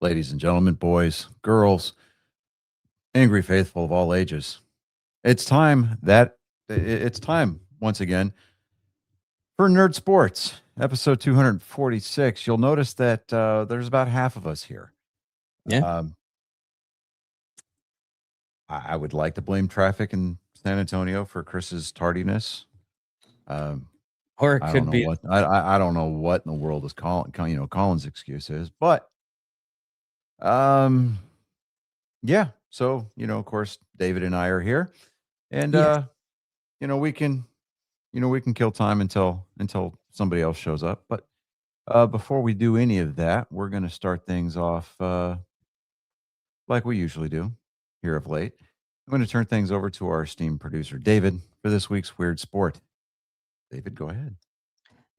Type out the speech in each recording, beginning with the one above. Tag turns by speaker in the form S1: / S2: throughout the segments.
S1: ladies and gentlemen, boys, girls, angry faithful of all ages. It's time once again for Nerd Sports, episode 246. You'll notice that there's about half of us here.
S2: Yeah.
S1: I would like to blame traffic in San Antonio for Chris's tardiness.
S2: Or it could be
S1: I don't know what in the world is Colin's excuse is, but yeah. So, of course, David and I are here, and we can kill time until somebody else shows up. But before we do any of that, we're going to start things off like we usually do here of late. I'm going to turn things over to our esteemed producer, David, for this week's Weird Sport. David, go ahead.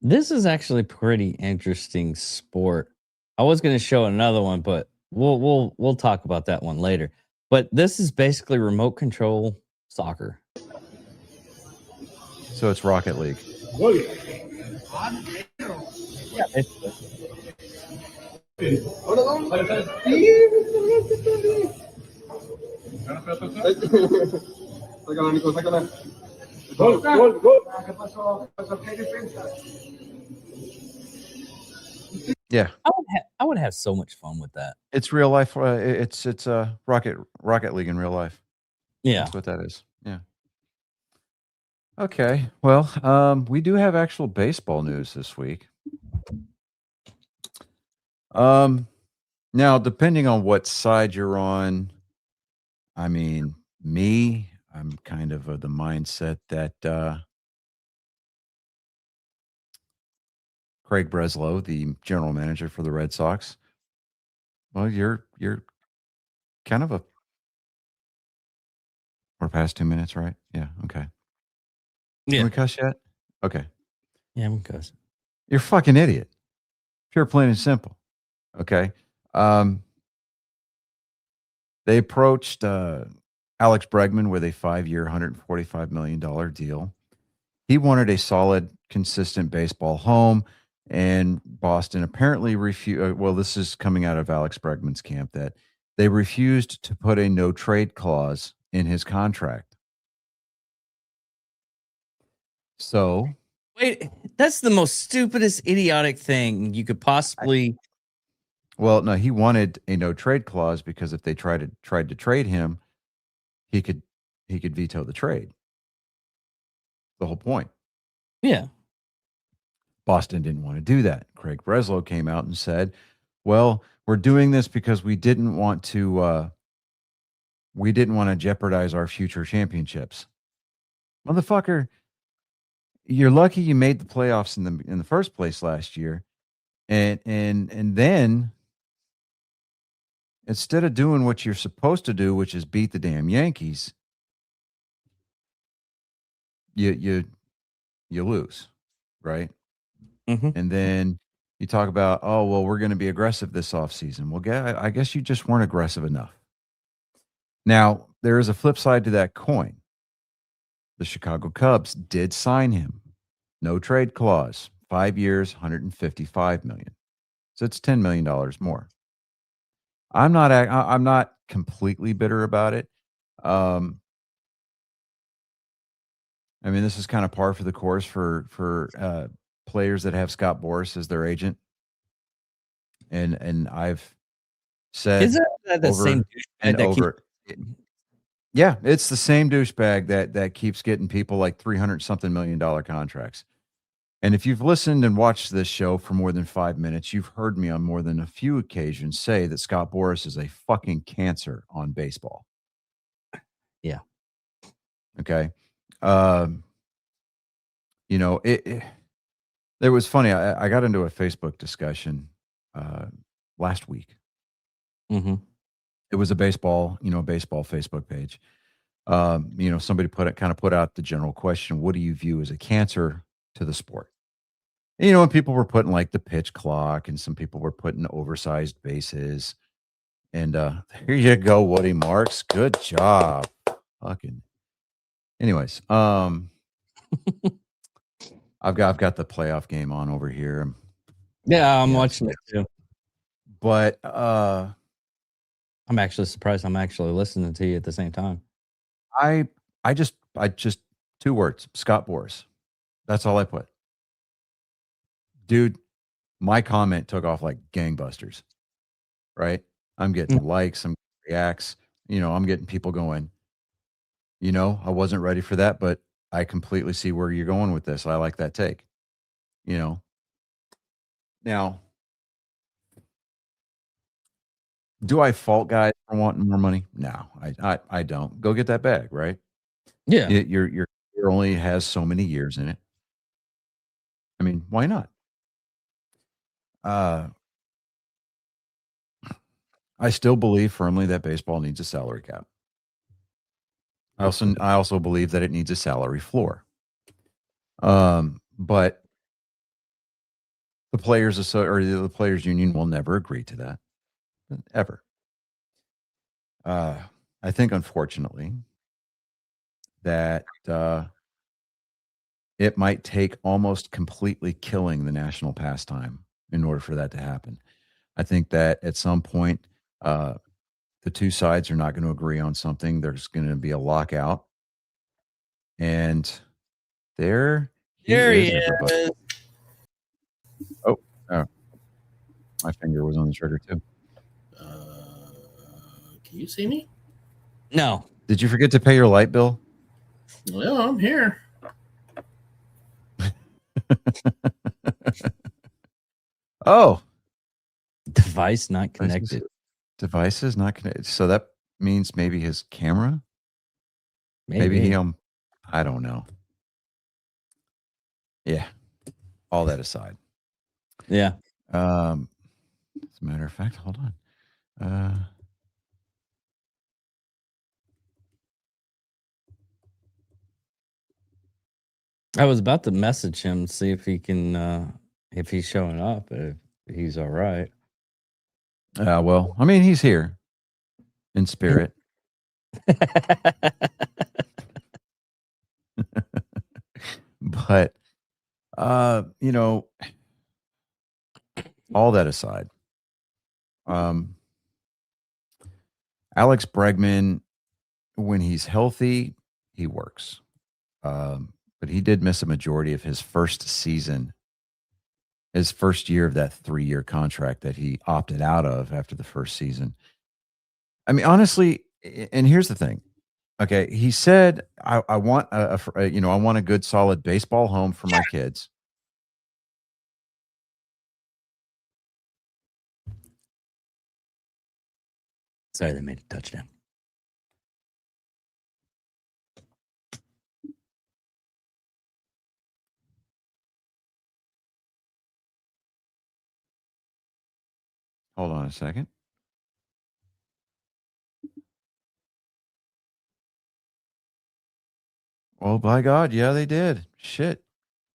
S2: This is actually pretty interesting sport. I was going to show another one, but we'll talk about that one later. But this is basically remote control soccer.
S1: So it's Rocket League.
S2: Yeah,
S1: Yeah,
S2: I would have so much fun with that.
S1: it's real life. It's Rocket League in real life.
S2: Yeah,
S1: That's what that is. Yeah. Okay. Well, we do have actual baseball news this week. Now, depending on what side you're on, I mean, I'm kind of the mindset that Craig Breslow, the general manager for the Red Sox, well, you're kind of we're past 2 minutes, right? Yeah. Okay.
S2: yeah,
S1: Can we cuss yet? Okay.
S2: yeah. Because
S1: You're a fucking idiot. Pure, plain and simple. Okay. They approached Alex Bregman with a 5-year, $145 million deal. He wanted a solid, consistent baseball home, and Boston apparently refused. Well, this is coming out of Alex Bregman's camp that they refused to put a no trade clause in his contract. So,
S2: wait, that's the most stupidest, idiotic thing you could possibly.
S1: well, no, he wanted a no trade clause because if they tried to trade him, he could veto the trade. The whole point.
S2: Yeah.
S1: Boston didn't want to do that. Craig Breslow came out and said, well, we're doing this because we didn't want to jeopardize our future championships. Motherfucker, you're lucky you made the playoffs in the first place last year. And then instead of doing what you're supposed to do, which is beat the damn Yankees, you lose, right?
S2: Mm-hmm.
S1: And then you talk about, oh, well, we're going to be aggressive this offseason. Well, I guess you just weren't aggressive enough. Now, there is a flip side to that coin. The Chicago Cubs did sign him. No trade clause, 5 years, $155 million. So it's $10 million more. I'm not completely bitter about it. I mean, this is kind of par for the course for players that have Scott Boras as their agent. And I've said,
S2: Is that the same
S1: and over. Yeah, it's the same douchebag that keeps getting people like $300-something million contracts. And if you've listened and watched this show for more than 5 minutes, you've heard me on more than a few occasions say that Scott Boras is a fucking cancer on baseball.
S2: Yeah.
S1: Okay. It was funny. I got into a Facebook discussion last week.
S2: Mm-hmm.
S1: It was a baseball Facebook page. Somebody put out the general question: what do you view as a cancer to the sport? And people were putting like the pitch clock, and some people were putting oversized bases. And here you go, Woody Marks. Good job. Fucking. Anyways, I've got the playoff game on over here.
S2: Yeah, I'm watching it too.
S1: But
S2: I'm actually surprised I'm actually listening to you at the same time.
S1: I just 2 words, Scott Boras. That's all I put. Dude, my comment took off like gangbusters, right? I'm getting likes, I'm getting reacts, I'm getting people going, I wasn't ready for that, but I completely see where you're going with this. I like that take, you know. Now, do I fault guys for wanting more money? No, I don't. Go get that bag, right?
S2: Yeah.
S1: Your career only has so many years in it. I mean, why not? Uh, I still believe firmly that baseball needs a salary cap. I also believe that it needs a salary floor. But the the players union will never agree to that, ever. I think, unfortunately, that it might take almost completely killing the national pastime in order for that to happen. I think that at some point, the two sides are not going to agree on something. There's going to be a lockout, and there he is, everybody.
S2: is.
S1: Oh, my finger was on the trigger too.
S3: Can you see me?
S2: No.
S1: Did you forget to pay your light bill?
S3: Well, I'm here.
S1: Oh,
S2: Device not connected.
S1: Devices not connected. So that means maybe his camera. Maybe he I don't know. Yeah. All that aside.
S2: Yeah.
S1: As a matter of fact, hold on.
S2: I was about to message him, see if he can, if he's showing up, if he's all right.
S1: Well, I mean, he's here in spirit. But, all that aside, Alex Bregman, when he's healthy, he works. But he did miss a majority of his first season, his first year of that 3-year contract that he opted out of after the first season. I mean, honestly, and here's the thing. Okay, he said, "I want I want a good, solid baseball home for my kids."
S2: Sorry, they made a touchdown.
S1: Hold on a second. Oh, by God, yeah, they did. Shit.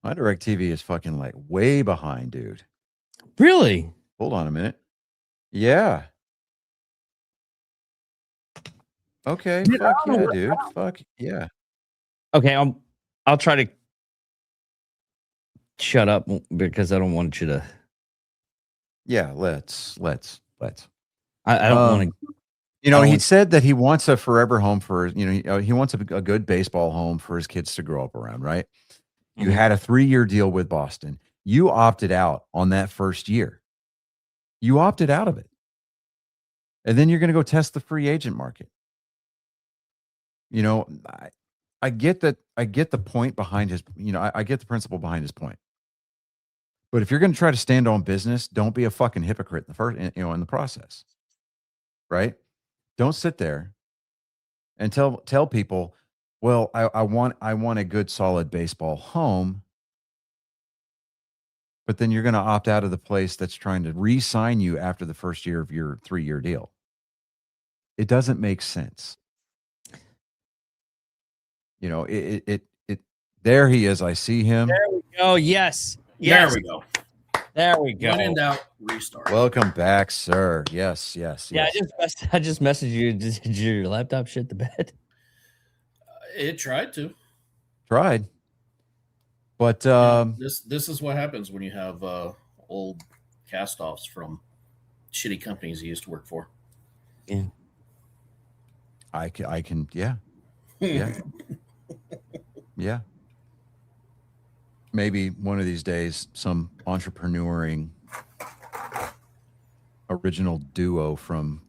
S1: My DirecTV is fucking like way behind, dude.
S2: Really?
S1: Hold on a minute. Yeah. Okay.
S2: Dude,
S1: Fuck yeah, dude. Fuck yeah.
S2: Okay, I'll try to shut up because I don't want you to.
S1: Yeah, let's.
S2: I don't want to.
S1: He said that he wants a forever home for, he wants a good baseball home for his kids to grow up around, right? You had a 3-year deal with Boston. You opted out on that first year. You opted out of it. And then you're going to go test the free agent market. I get that. I get the point behind his, I get the principle behind his point. But if you're going to try to stand on business, don't be a fucking hypocrite in the process. Right? Don't sit there and tell people, well, I want a good, solid baseball home, but then you're going to opt out of the place that's trying to re-sign you after the first year of your 3-year deal. It doesn't make sense. There he is. I see him.
S2: There we go. Yes.
S3: There we go.
S2: There we go.
S3: When in doubt, restart.
S1: Welcome back, sir. Yes.
S2: Yeah,
S1: Yes.
S2: I just messaged you. Did your laptop shit the bed?
S3: It tried to.
S1: Tried. But
S3: this is what happens when you have old cast-offs from shitty companies you used to work for.
S2: Yeah.
S1: I can, yeah, yeah, yeah. Maybe one of these days, some entrepreneuring original duo from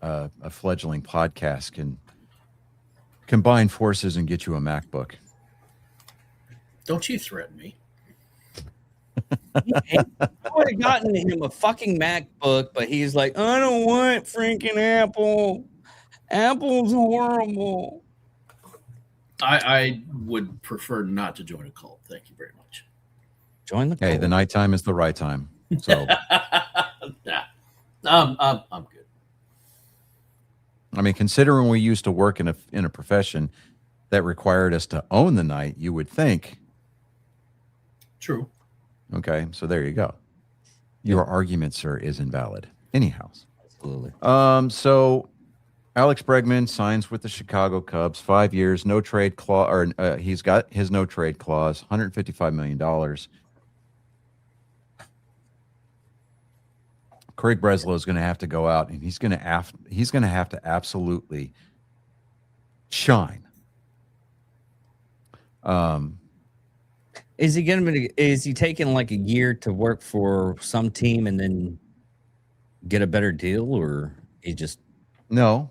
S1: a fledgling podcast can combine forces and get you a MacBook.
S3: Don't you threaten me.
S2: I would have gotten him a fucking MacBook, but he's like, I don't want freaking Apple. Apple's horrible.
S3: I would prefer not to join a cult. Thank you very much.
S2: Join the
S1: Hey,
S2: cult.
S1: the nighttime is the right time. So,
S3: nah, I'm good.
S1: I mean, considering we used to work in a profession that required us to own the night, you would think.
S3: True.
S1: Okay, so there you go. Your argument, sir, is invalid. Anyhow.
S2: Absolutely.
S1: So Alex Bregman signs with the Chicago Cubs, 5 years, no trade clause, or he's got his no trade clause, $155 million. Craig Breslow is going to have to go out, and he's going to have to absolutely shine.
S2: Is he taking like a year to work for some team and then get a better deal, or he just
S1: No,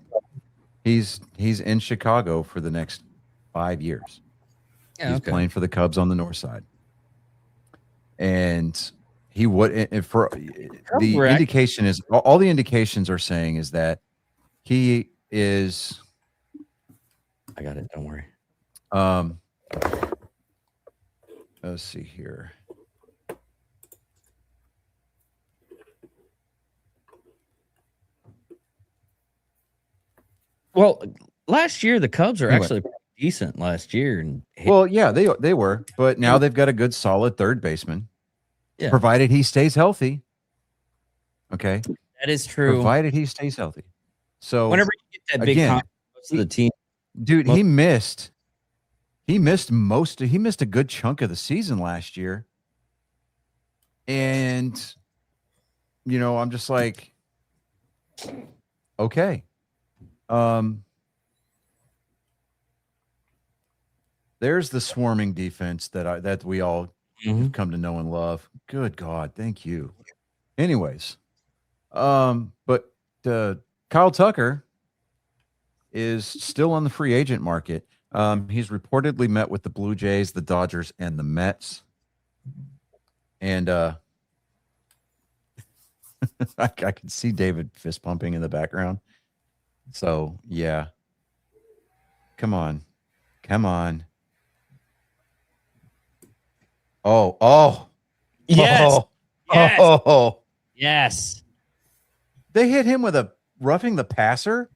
S1: he's in Chicago for the next 5 years. He's playing for the Cubs on the north side, and he would. And for the indication is all the indications are saying is that he is.
S2: I got it. Don't worry.
S1: Let's see here.
S2: Well, last year the Cubs are actually pretty decent last year, and
S1: well, yeah, they were, but now they've got a good, solid third baseman, provided he stays healthy. Okay,
S2: that is true.
S1: Provided he stays healthy. So
S2: whenever you get that big contract to the team,
S1: dude, he missed a good chunk of the season last year, and I'm just like, okay. There's the swarming defense that we all have come to know and love. Good God, thank you. Anyways, but Kyle Tucker is still on the free agent market. He's reportedly met with the Blue Jays, the Dodgers, and the Mets. And I can see David fist pumping in the background. So, yeah. Come on. Oh.
S2: Yes.
S1: Oh.
S2: Yes.
S1: They hit him with a roughing the passer?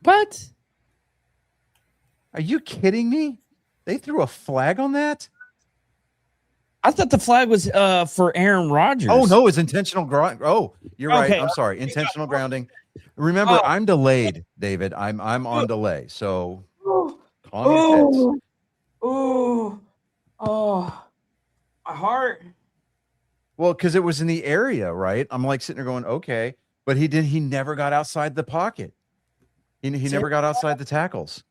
S2: What?
S1: Are you kidding me? They threw a flag on that?
S2: I thought the flag was for Aaron Rodgers.
S1: Oh, no, it's intentional ground. Oh, you're right.
S2: Okay.
S1: I'm sorry. Intentional grounding. Remember, I'm delayed, David. I'm on delay. So calm your tits.
S2: Oh, my heart.
S1: Well, because it was in the area, right? I'm like sitting there going, okay. But he never got outside the pocket. He never got outside the tackles.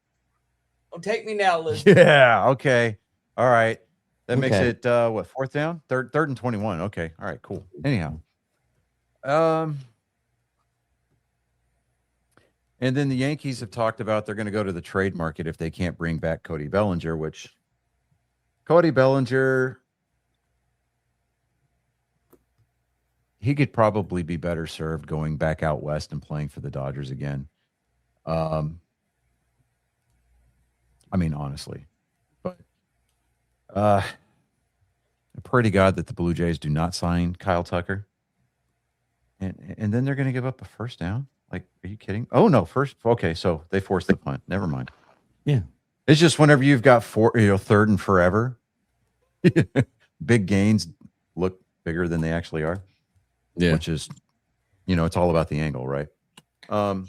S2: Don't take me now, Liz.
S1: Yeah. Okay. All right. That makes
S2: Okay.
S1: it what, fourth down? Third and 21. Okay. All right, cool. Anyhow. And then the Yankees have talked about they're going to go to the trade market if they can't bring back Cody Bellinger, which Cody Bellinger, he could probably be better served going back out west and playing for the Dodgers again. I mean, honestly, but I pray to God that the Blue Jays do not sign Kyle Tucker, and then they're going to give up a first down. Like, are you kidding? Oh no, first. Okay, so they forced the punt. Never mind.
S2: Yeah,
S1: it's just whenever you've got third and forever, big gains look bigger than they actually are.
S2: Yeah,
S1: which is, it's all about the angle, right?
S3: The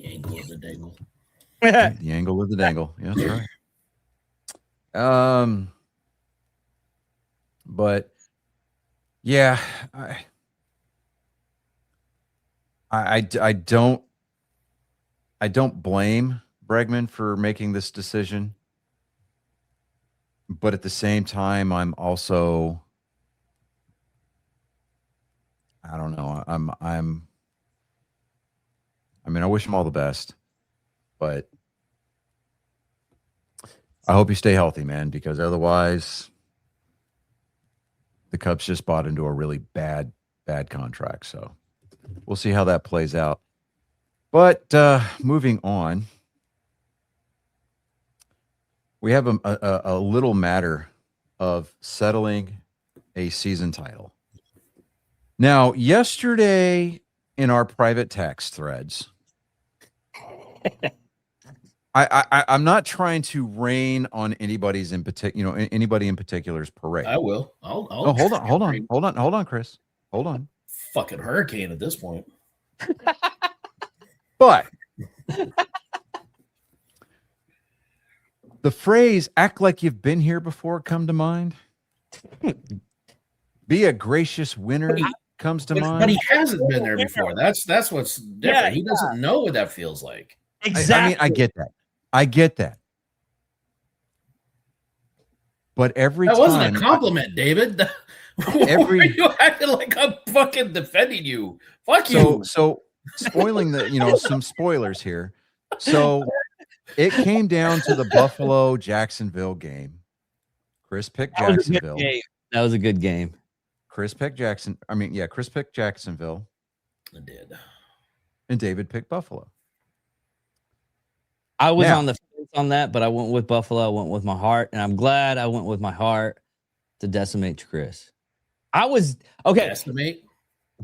S3: angle of the dangle.
S1: The angle of the dangle. Yeah, that's right. But yeah, I don't I don't blame Bregman for making this decision, but at the same time, I'm also, I don't know. I mean, I wish him all the best, but I hope you stay healthy, man, because otherwise the Cubs just bought into a really bad contract. So we'll see how that plays out. But moving on, we have a little matter of settling a season title. Now, yesterday in our private text threads, I'm not trying to rain on anybody's in particular, anybody in particular's parade.
S3: I will. I'll
S1: Oh, hold on, Chris. Hold on.
S3: Fucking hurricane at this point.
S1: But the phrase "act like you've been here before" come to mind. Be a gracious winner comes to mind.
S3: But he hasn't been there before. That's what's different.
S2: Yeah,
S3: he doesn't know what that feels like.
S2: Exactly.
S1: I mean, I get that. But every
S3: That
S1: time
S3: wasn't a compliment, David. Why are you acting like I'm fucking defending you? Fuck you.
S1: So spoiling some spoilers here. So it came down to the Buffalo Jacksonville game. Chris picked Jacksonville.
S2: That was a good game.
S1: Chris picked Jacksonville.
S3: I did.
S1: And David picked Buffalo.
S2: I was on the fence on that, but I went with Buffalo. I went with my heart, and I'm glad I went with my heart to decimate Chris. I was okay.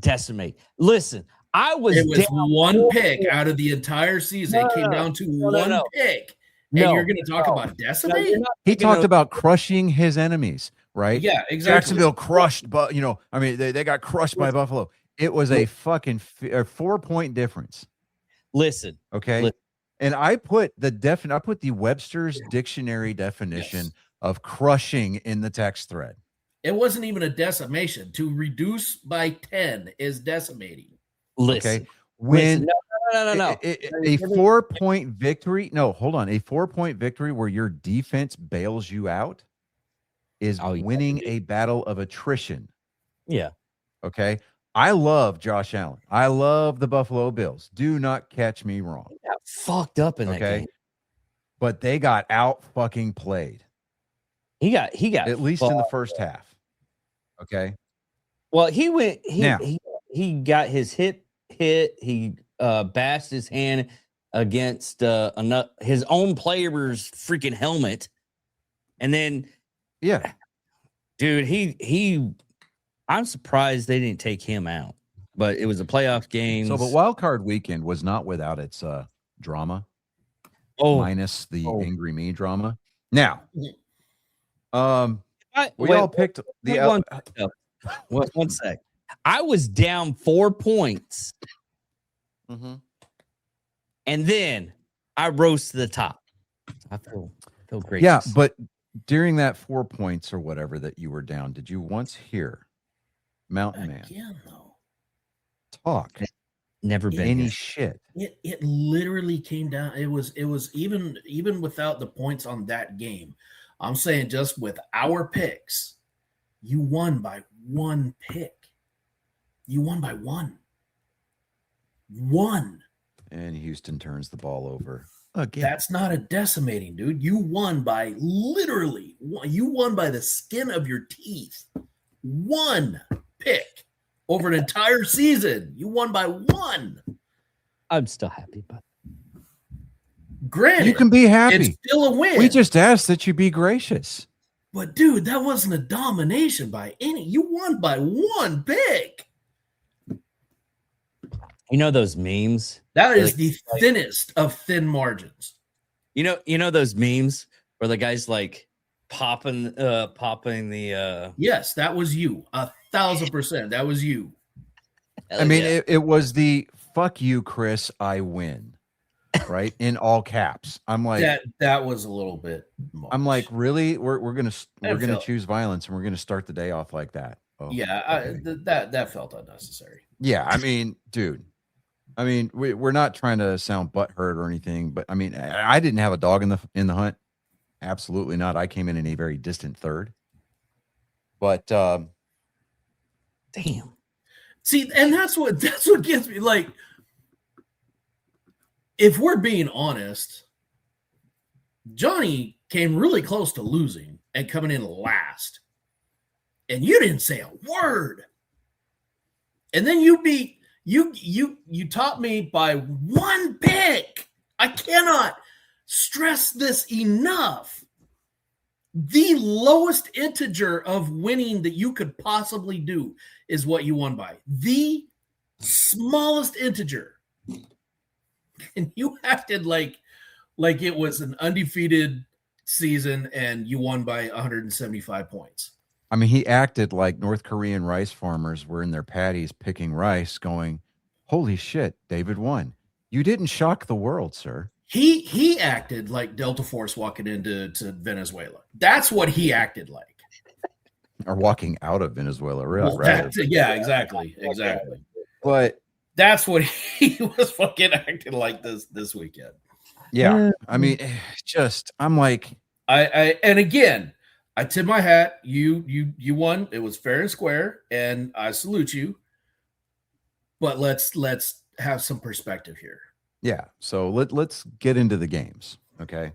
S2: Decimate. Listen, it
S3: was one pick out of the entire season. It came down to one pick. And you're going to talk about decimate?
S1: He talked about crushing his enemies, right?
S3: Yeah, exactly.
S1: Jacksonville crushed, but they got crushed by Buffalo. It was a fucking 4-point difference.
S2: Listen,
S1: okay. And I put the Webster's dictionary definition of crushing in the text thread.
S3: It wasn't even a decimation. To reduce by 10 is decimating.
S2: Listen.
S1: Okay. When
S2: no.
S1: A 4-point victory. No, hold on. A 4-point victory where your defense bails you out is winning a battle of attrition.
S2: Yeah.
S1: Okay. I love Josh Allen. I love the Buffalo Bills. Do not catch me wrong.
S2: He got fucked up in that game.
S1: But they got out fucking played.
S2: He got
S1: at least in the first half. Okay.
S2: Well, he got his hip hit. He bashed his hand against his own player's freaking helmet. And then dude, I'm surprised they didn't take him out. But it was a playoff game.
S1: So, but Wild Card Weekend was not without its drama. Minus the Angry Me drama. Now, we all picked the
S2: one sec. I was down 4 points.
S1: Mm-hmm.
S2: And then I rose to the top. I feel great.
S1: Yeah, but during that 4 points or whatever that you were down, did you once hear Mountain Man talk?
S2: Never been
S1: any shit.
S3: It literally came down. It was even without the points on that game. I'm saying just with our picks, you won by one pick. You won by one.
S1: And Houston turns the ball over again.
S3: That's not a decimating, dude. You won by literally. You won by the skin of your teeth. One pick over an entire season. You won by one.
S2: I'm still happy, but
S3: granted,
S1: you can be happy.
S3: It's still a win.
S1: We just asked that you be gracious.
S3: But dude, that wasn't a domination by any. You won by one pick.
S2: You know those memes?
S3: That is the thinnest of thin margins.
S2: You know those memes where the guy's like popping the
S3: Yes, that was you. 1,000%. That was you.
S1: I mean, it was the "fuck you, Chris, I win," right? In all caps. I'm like
S3: that was a little bit much.
S1: I'm like, really? We're gonna choose violence and we're gonna start the day off like that.
S3: Yeah, that felt unnecessary.
S1: Yeah, I mean, dude. I mean, we're not trying to sound butthurt or anything, but I mean, I didn't have a dog in the hunt. Absolutely not. I came in a very distant third. But
S2: Damn.
S3: See, and that's what gets me. Like, if we're being honest, Johnny came really close to losing and coming in last, and you didn't say a word. And then you beat you taught me by one pick. I cannot stress this enough. The lowest integer of winning that you could possibly do is what you won by. The smallest integer. And you acted like it was an undefeated season and you won by 175 points.
S1: I mean, he acted like North Korean rice farmers were in their paddies picking rice, going, "Holy shit, David won." You didn't shock the world, sir.
S3: He acted like Delta Force walking into Venezuela. That's what he acted like.
S1: Or walking out of Venezuela,
S3: Well,
S1: rather.
S3: yeah, exactly.
S1: But
S3: That's what he was fucking acting like this weekend.
S1: yeah, I mean, I'm like,
S3: I and again, I tip my hat. You won. It was fair and square, and I salute you. But let's have some perspective here.
S1: yeah. So let's get into the games, okay?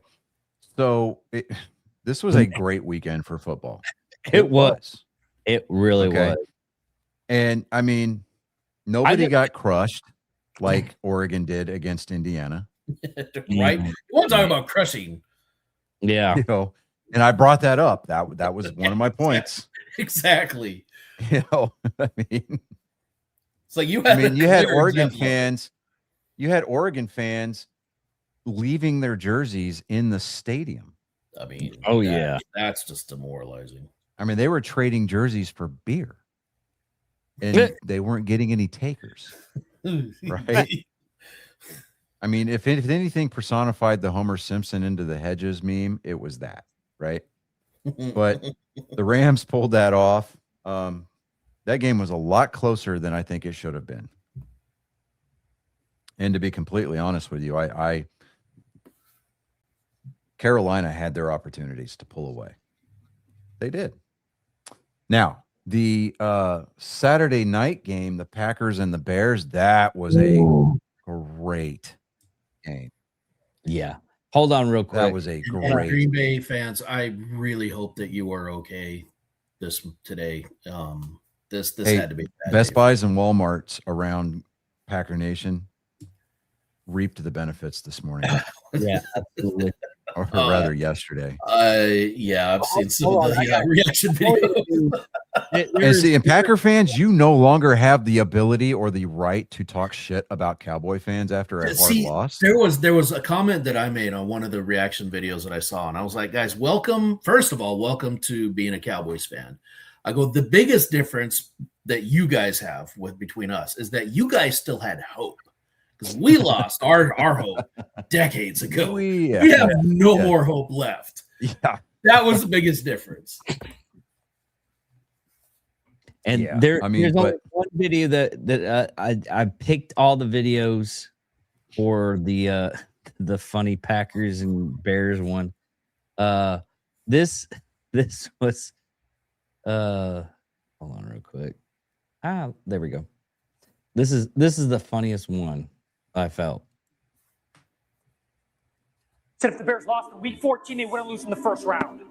S1: So this was a great weekend for football.
S2: It was. It really
S1: Okay.
S2: was.
S1: And I mean, nobody got crushed like Oregon did against Indiana.
S3: Right? You want to talk about crushing.
S2: Yeah.
S1: You know, and I brought that up. That was one of my points.
S3: Exactly.
S1: You know, I mean,
S3: it's like you
S1: I
S3: had
S1: mean, you had
S3: clear
S1: Oregon
S3: example of it.
S1: fans. You had Oregon fans leaving their jerseys in the stadium.
S3: I mean,
S2: Oh, yeah.
S3: That's just demoralizing.
S1: I mean, they were trading jerseys for beer, and they weren't getting any takers. Right? I mean, if anything personified the Homer Simpson into the hedges meme, it was that, right? But the Rams pulled that off. That game was a lot closer than I think it should have been. And to be completely honest with you, I Carolina had their opportunities to pull away. They did. Now, the Saturday night game, the Packers and the Bears, that was a great game.
S2: Yeah. Hold on real quick.
S1: That was a
S3: And
S1: great
S3: Green Bay fans, I really hope that you are okay today. This
S1: Hey,
S3: had to be a bad
S1: Best
S3: day.
S1: Buys and Walmarts around Packer Nation reaped the benefits this morning,
S2: Yeah, absolutely.
S1: or rather yesterday.
S3: Yeah, I've seen some
S2: Hold
S3: of
S2: on, I
S3: the
S2: got-
S3: reaction videos.
S1: And see, and Packer fans, you no longer have the ability or the right to talk shit about Cowboy fans after a hard
S3: See,
S1: loss.
S3: There was a comment that I made on one of the reaction videos that I saw, and I was like, guys, first of all, welcome to being a Cowboys fan. I go, the biggest difference that you guys have between us is that you guys still had hope. Because we lost our hope decades ago. We have no more hope left.
S1: Yeah.
S3: That was the biggest difference.
S2: And
S1: Yeah,
S2: there's
S1: but-
S2: only one video that I picked all the videos for the funny Packers and Bears one. This was hold on real quick. There we go. This is the funniest one I felt.
S4: Said if the Bears lost in week 14, they wouldn't lose in the first round.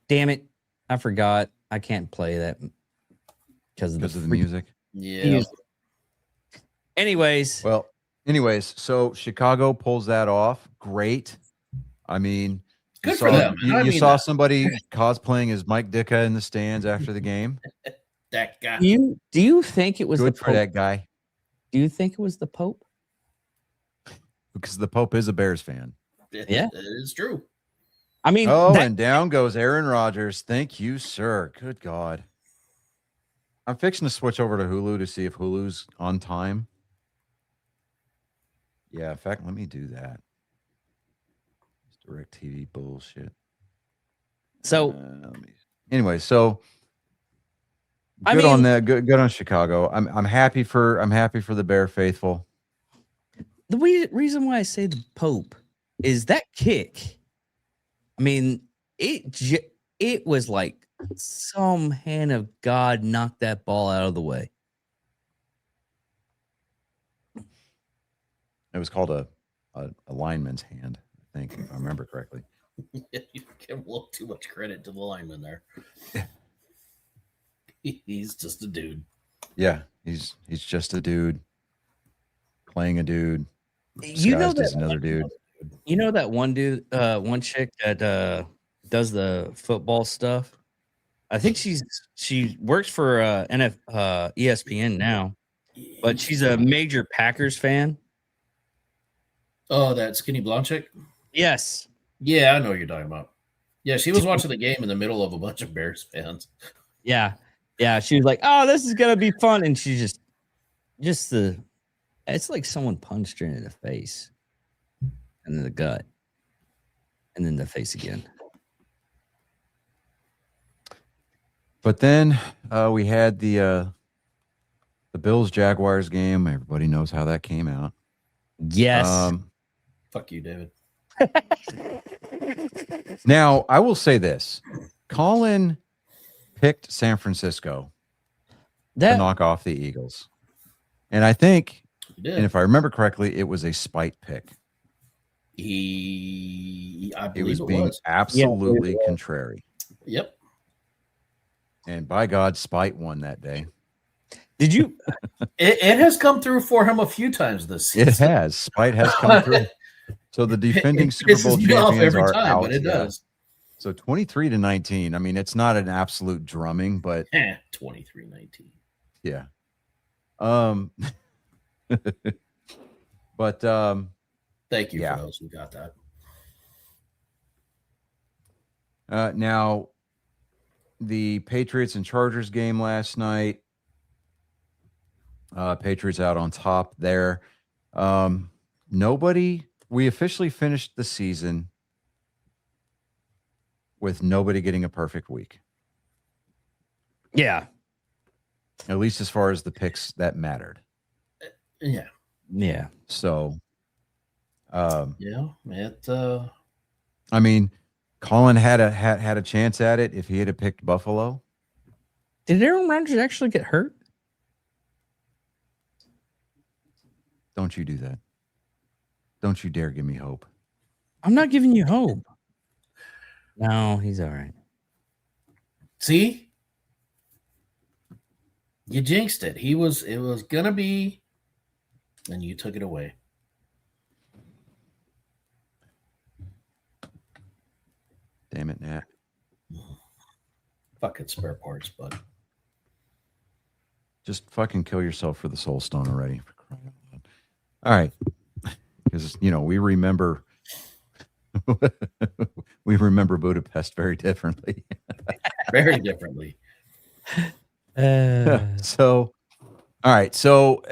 S2: Damn it. I forgot. I can't play that because of
S1: Because of the
S2: freak-
S1: music.
S3: Yeah.
S2: Anyways,
S1: So Chicago pulls that off. Great. I mean,
S3: Good
S1: you
S3: for
S1: saw,
S3: them.
S1: You,
S3: I
S1: you
S3: mean
S1: saw
S3: that.
S1: somebody cosplaying as Mike Ditka in the stands after the game.
S3: That guy.
S2: do you think it was
S1: Good
S2: the
S1: for
S2: Pope?
S1: that guy,
S2: Do you think it was the Pope?
S1: because the Pope is a Bears fan.
S2: Yeah.
S3: It is true.
S2: I mean,
S1: Oh,
S2: that-
S1: and down goes Aaron Rodgers. Thank you, sir. Good God. I'm fixing to switch over to Hulu to see if Hulu's on time. Yeah, in fact, let me do that. It's DirecTV bullshit.
S2: so
S1: Anyway, so
S2: I
S1: good on
S2: mean-
S1: that. Good on Chicago. I'm happy for the Bear faithful.
S2: reason why I say the Pope is that kick. I mean, it was like some hand of God knocked that ball out of the way.
S1: It was called a lineman's hand, I think, if I remember correctly.
S3: You give a little too much credit to the lineman there. He's just a dude.
S1: Yeah, he's just a dude playing a dude.
S2: You know
S1: disguised as
S2: that
S1: another dude.
S2: You know that one dude, one chick that does the football stuff. I think she works for ESPN now, but she's a major Packers fan.
S3: Oh, that skinny blonde chick?
S2: Yes.
S3: Yeah, I know what you're talking about. Yeah, she was watching the game in the middle of a bunch of Bears fans.
S2: Yeah. Yeah. She was like, "Oh, this is gonna be fun," and she just it's like someone punched her in the face, and then the gut, and then the face again.
S1: But then we had the Bills Jaguars game. Everybody knows how that came out.
S2: Yes.
S3: Fuck you, David.
S1: Now, I will say this. Colin picked San Francisco to knock off the Eagles. And I think,
S3: He did.
S1: and if I remember correctly, it was a spite pick.
S3: I
S1: It
S3: believe
S1: was
S3: it
S1: being
S3: was.
S1: absolutely contrary.
S3: Yep.
S1: And by God, spite won that day.
S2: Did you?
S3: It has come through for him a few times this season.
S1: It has. Spite has come through. So the defending Super Bowl
S3: Pisses me off
S1: champions
S3: every
S1: are
S3: time,
S1: out.
S3: but it
S1: yeah.
S3: does.
S1: So 23-19. I mean, it's not an absolute drumming, but
S3: 23-19.
S1: yeah. But
S3: Thank you
S1: Yeah.
S3: for those who got that.
S1: now the Patriots and Chargers game last night. Patriots out on top there. We officially finished the season with nobody getting a perfect week,
S2: Yeah.
S1: at least as far as the picks that mattered.
S3: Yeah.
S2: Yeah.
S1: So,
S3: Yeah.
S1: I mean, Colin had a chance at it if he had picked Buffalo.
S2: Did Aaron Rodgers actually get hurt?
S1: Don't you do that. Don't you dare give me hope.
S2: I'm not giving you hope. No, he's all right.
S3: See? You jinxed it. It was gonna be, and you took it away.
S1: Damn it, Nat.
S3: Fucking spare parts, bud.
S1: Just fucking kill yourself for the Soul Stone already. For crying out loud. All right. Because, we remember Budapest very differently.
S3: Very differently.
S1: So, all right. So,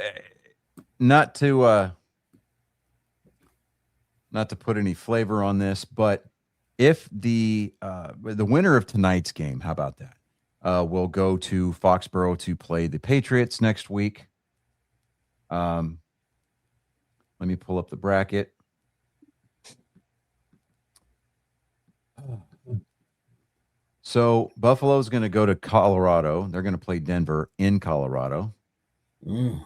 S1: not to put any flavor on this, but if the winner of tonight's game, how about that? Will go to Foxborough to play the Patriots next week. Let me pull up the bracket. So Buffalo's going to go to Colorado. They're going to play Denver in Colorado.
S3: Mm.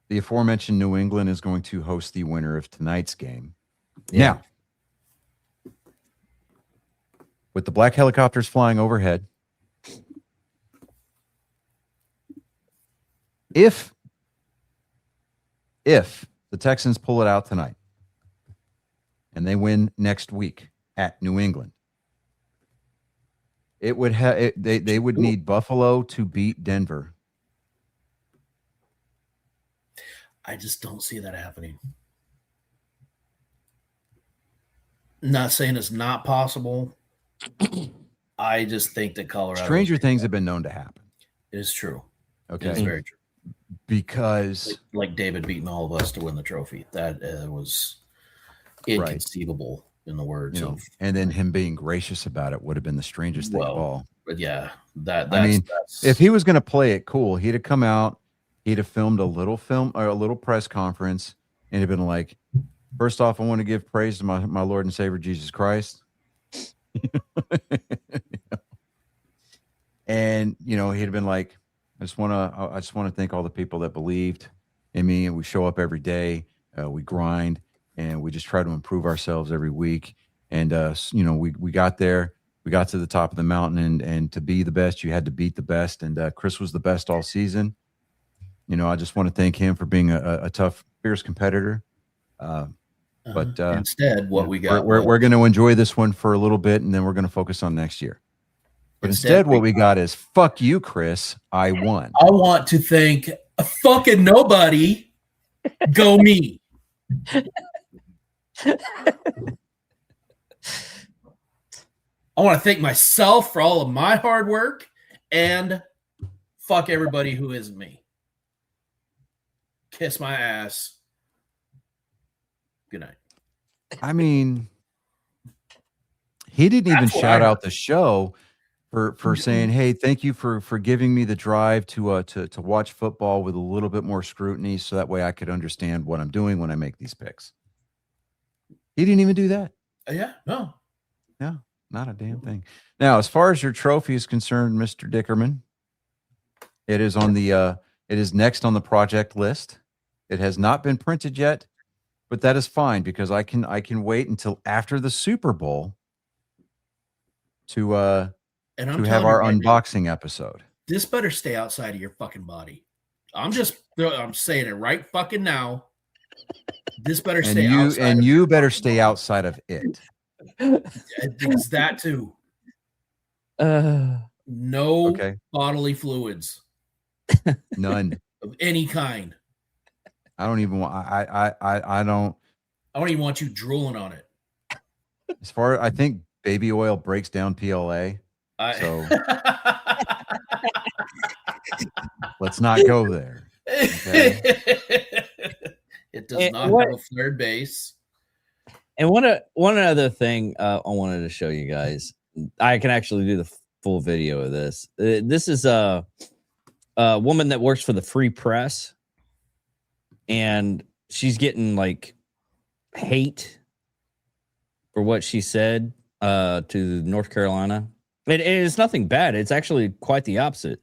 S1: The aforementioned New England is going to host the winner of tonight's game.
S2: Yeah.
S1: Now, with the black helicopters flying overhead, if the Texans pull it out tonight and they win next week at New England, it would have they would need Buffalo to beat Denver.
S3: I just don't see that happening. Not saying it's not possible. I just think that Colorado.
S1: Stranger things have been known to happen.
S3: It is true.
S1: Okay.
S3: It is very true.
S1: Because
S3: Like David beating all of us to win the trophy. That was inconceivable in the words of.
S1: And then him being gracious about it would have been the strangest thing of all.
S3: But yeah, that's
S1: if he was going to play it cool, he'd have come out he'd have filmed a little film or a little press conference and have been like, first off, I want to give praise to my Lord and Savior Jesus Christ. And he'd have been like, I just want to thank all the people that believed in me, and we show up every day, we grind, and we just try to improve ourselves every week. And we got there, we got to the top of the mountain, and to be the best, you had to beat the best. And Chris was the best all season. I just want to thank him for being a tough, fierce competitor. But
S3: instead, what we got,
S1: we're going to enjoy this one for a little bit, and then we're going to focus on next year. But instead, what we got is, fuck you, Chris. I won.
S3: I want to thank a fucking nobody. Go me. I want to thank myself for all of my hard work, and fuck everybody who isn't me. Kiss my ass. Good night.
S1: I mean, he didn't even shout out the show for saying, "Hey, thank you for giving me the drive to watch football with a little bit more scrutiny, so that way I could understand what I'm doing when I make these picks." He didn't even do that.
S3: Yeah, no,
S1: not a damn thing. Now, as far as your trophy is concerned, Mr. Dickerman, it is next on the project list. It has not been printed yet, but that is fine because I can wait until after the Super Bowl to have our unboxing episode.
S3: This better stay outside of your fucking body. I'm saying it right fucking now. This better stay outside.
S1: And you better stay outside of it.
S3: It's that too. No bodily fluids.
S1: None.
S3: Of any kind.
S1: I don't even want I don't
S3: even want you drooling on it.
S1: As far I think baby oil breaks down PLA. So let's not go there. Okay?
S3: It does not have a flared base.
S2: And one other thing I wanted to show you guys. I can actually do the full video of this. This is a woman that works for the Free Press, and she's getting like hate for what she said to North Carolina. It is nothing bad. It's actually quite the opposite.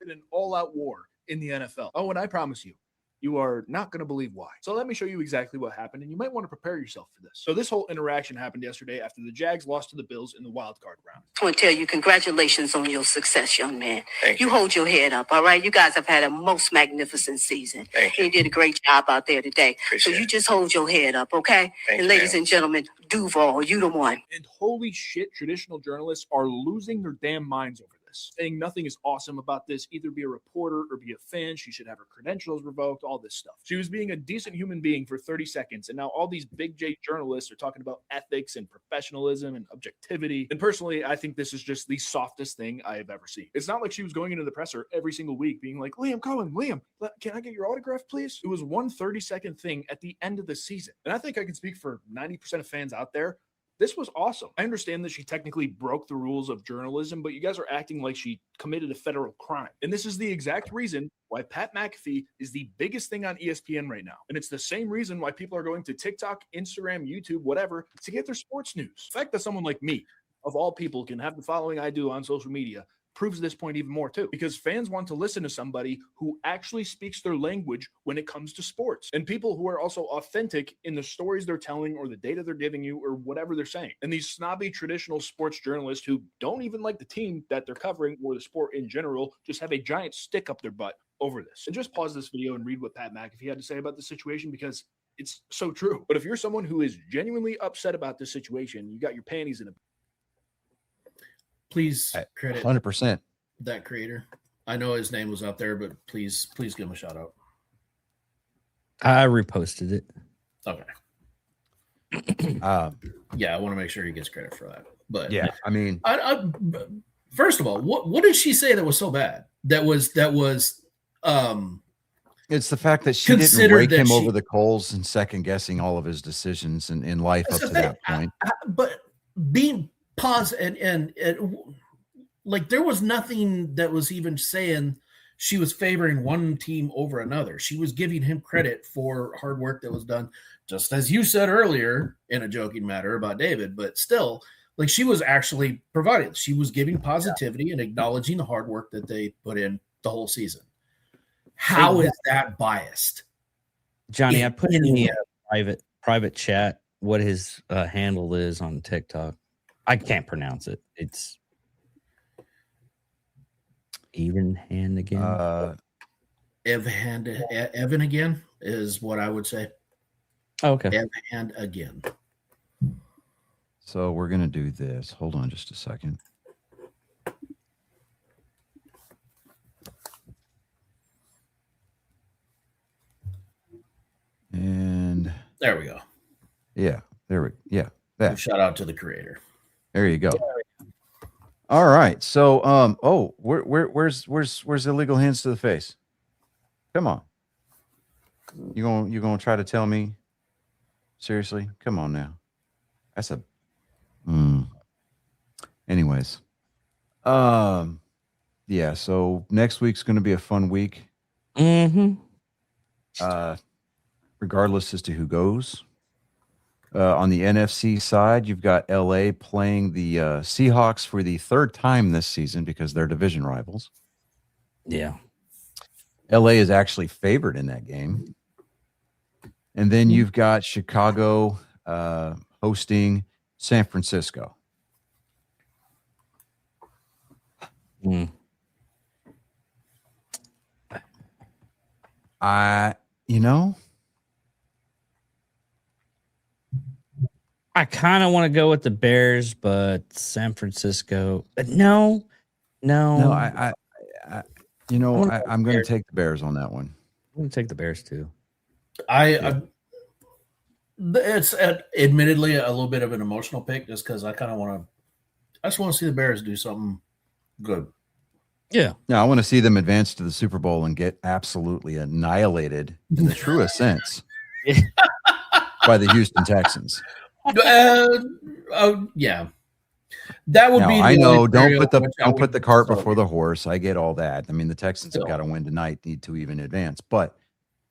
S5: An all-out war in the NFL. Oh, and I promise you, you are not going to believe why. So let me show you exactly what happened, and you might want to prepare yourself for this. So this whole interaction happened yesterday after the Jags lost to the Bills in the wild card round.
S6: I want to tell you, congratulations on your success, young man. You hold your head up, all right? You guys have had a most magnificent season. You did a great job out there today. So you just hold your head up, okay? And ladies and gentlemen, Duval, you the one.
S5: And holy shit, traditional journalists are losing their damn minds over this, saying nothing is awesome about this, either be a reporter or be a fan. She should have her credentials revoked, all this stuff. She was being a decent human being for 30 seconds, and now all these big J journalists are talking about ethics and professionalism and objectivity. And personally, I think this is just the softest thing I have ever seen. It's not like she was going into the presser every single week being like, Liam Cohen, Liam, can I get your autograph, please? It was one 30-second thing at the end of the season. And I think I can speak for 90% of fans out there. This was awesome. I understand that she technically broke the rules of journalism, but you guys are acting like she committed a federal crime. And this is the exact reason why Pat McAfee is the biggest thing on ESPN right now. And it's the same reason why people are going to TikTok, Instagram, YouTube, whatever, to get their sports news. The fact that someone like me, of all people, can have the following I do on social media proves this point even more too, because fans want to listen to somebody who actually speaks their language when it comes to sports, and people who are also authentic in the stories they're telling or the data they're giving you or whatever they're saying. And these snobby traditional sports journalists who don't even like the team that they're covering or the sport in general just have a giant stick up their butt over this. And just pause this video and read what Pat McAfee had to say about the situation, because it's so true. But if you're someone who is genuinely upset about this situation, you got your panties in a
S3: Please credit
S1: 100%
S3: that creator. I know his name was up there, but please give him a shout out.
S2: I reposted it.
S3: Okay. Yeah, I want to make sure he gets credit for that. But
S1: yeah, I mean,
S3: first of all, what did she say that was so bad? That was
S1: it's the fact that she didn't rake him over the coals and second guessing all of his decisions in life up to that point.
S3: But being pause and like there was nothing that was even saying she was favoring one team over another. She was giving him credit for hard work that was done, just as you said earlier in a joking matter about David, but still, like she was actually providing. She was giving positivity and acknowledging the hard work that they put in the whole season. How is that biased?
S2: Johnny, I put in the private chat what his handle is on TikTok. I can't pronounce it. It's Even Hand again.
S3: Evan again is what I would say.
S2: Okay.
S3: Evan Hand again.
S1: So we're going to do this. Hold on just a second. And
S3: there we go.
S1: Yeah, that.
S3: Shout out to the creator.
S1: There you go. All right. So where's illegal hands to the face? Come on. You gonna try to tell me? Seriously? Come on now. That's a anyways. Yeah, so next week's gonna be a fun week. Regardless as to who goes. On the NFC side, you've got LA playing the Seahawks for the third time this season because they're division rivals.
S2: Yeah.
S1: LA is actually favored in that game. And then you've got Chicago hosting San Francisco.
S2: I kind of want to go with the Bears, but San Francisco. No.
S1: I'm going to take the Bears on that one.
S2: I'm going to take the Bears too.
S3: It's admittedly a little bit of an emotional pick, just because I just want to see the Bears do something good.
S2: Yeah.
S1: I want to see them advance to the Super Bowl and get absolutely annihilated in the truest sense by the Houston Texans.
S3: Yeah, that would be.
S1: I know. Don't put the cart before the horse. I get all that. I mean, the Texans have got to win tonight, need to even advance. But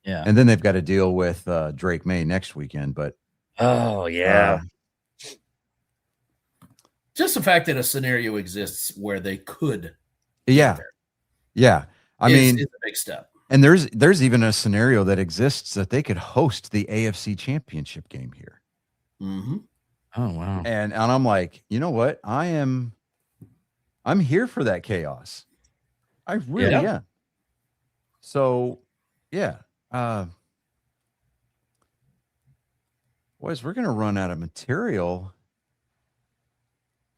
S2: yeah,
S1: and then they've got to deal with Drake May next weekend. But
S3: just the fact that a scenario exists where they could.
S1: Yeah. I mean,
S3: it's a big step.
S1: And there's even a scenario that exists that they could host the AFC Championship game here.
S3: Mm-hmm.
S2: Oh wow!
S1: And I'm like, you know what? I'm here for that chaos. I really am. So, yeah. Boys, we're gonna run out of material.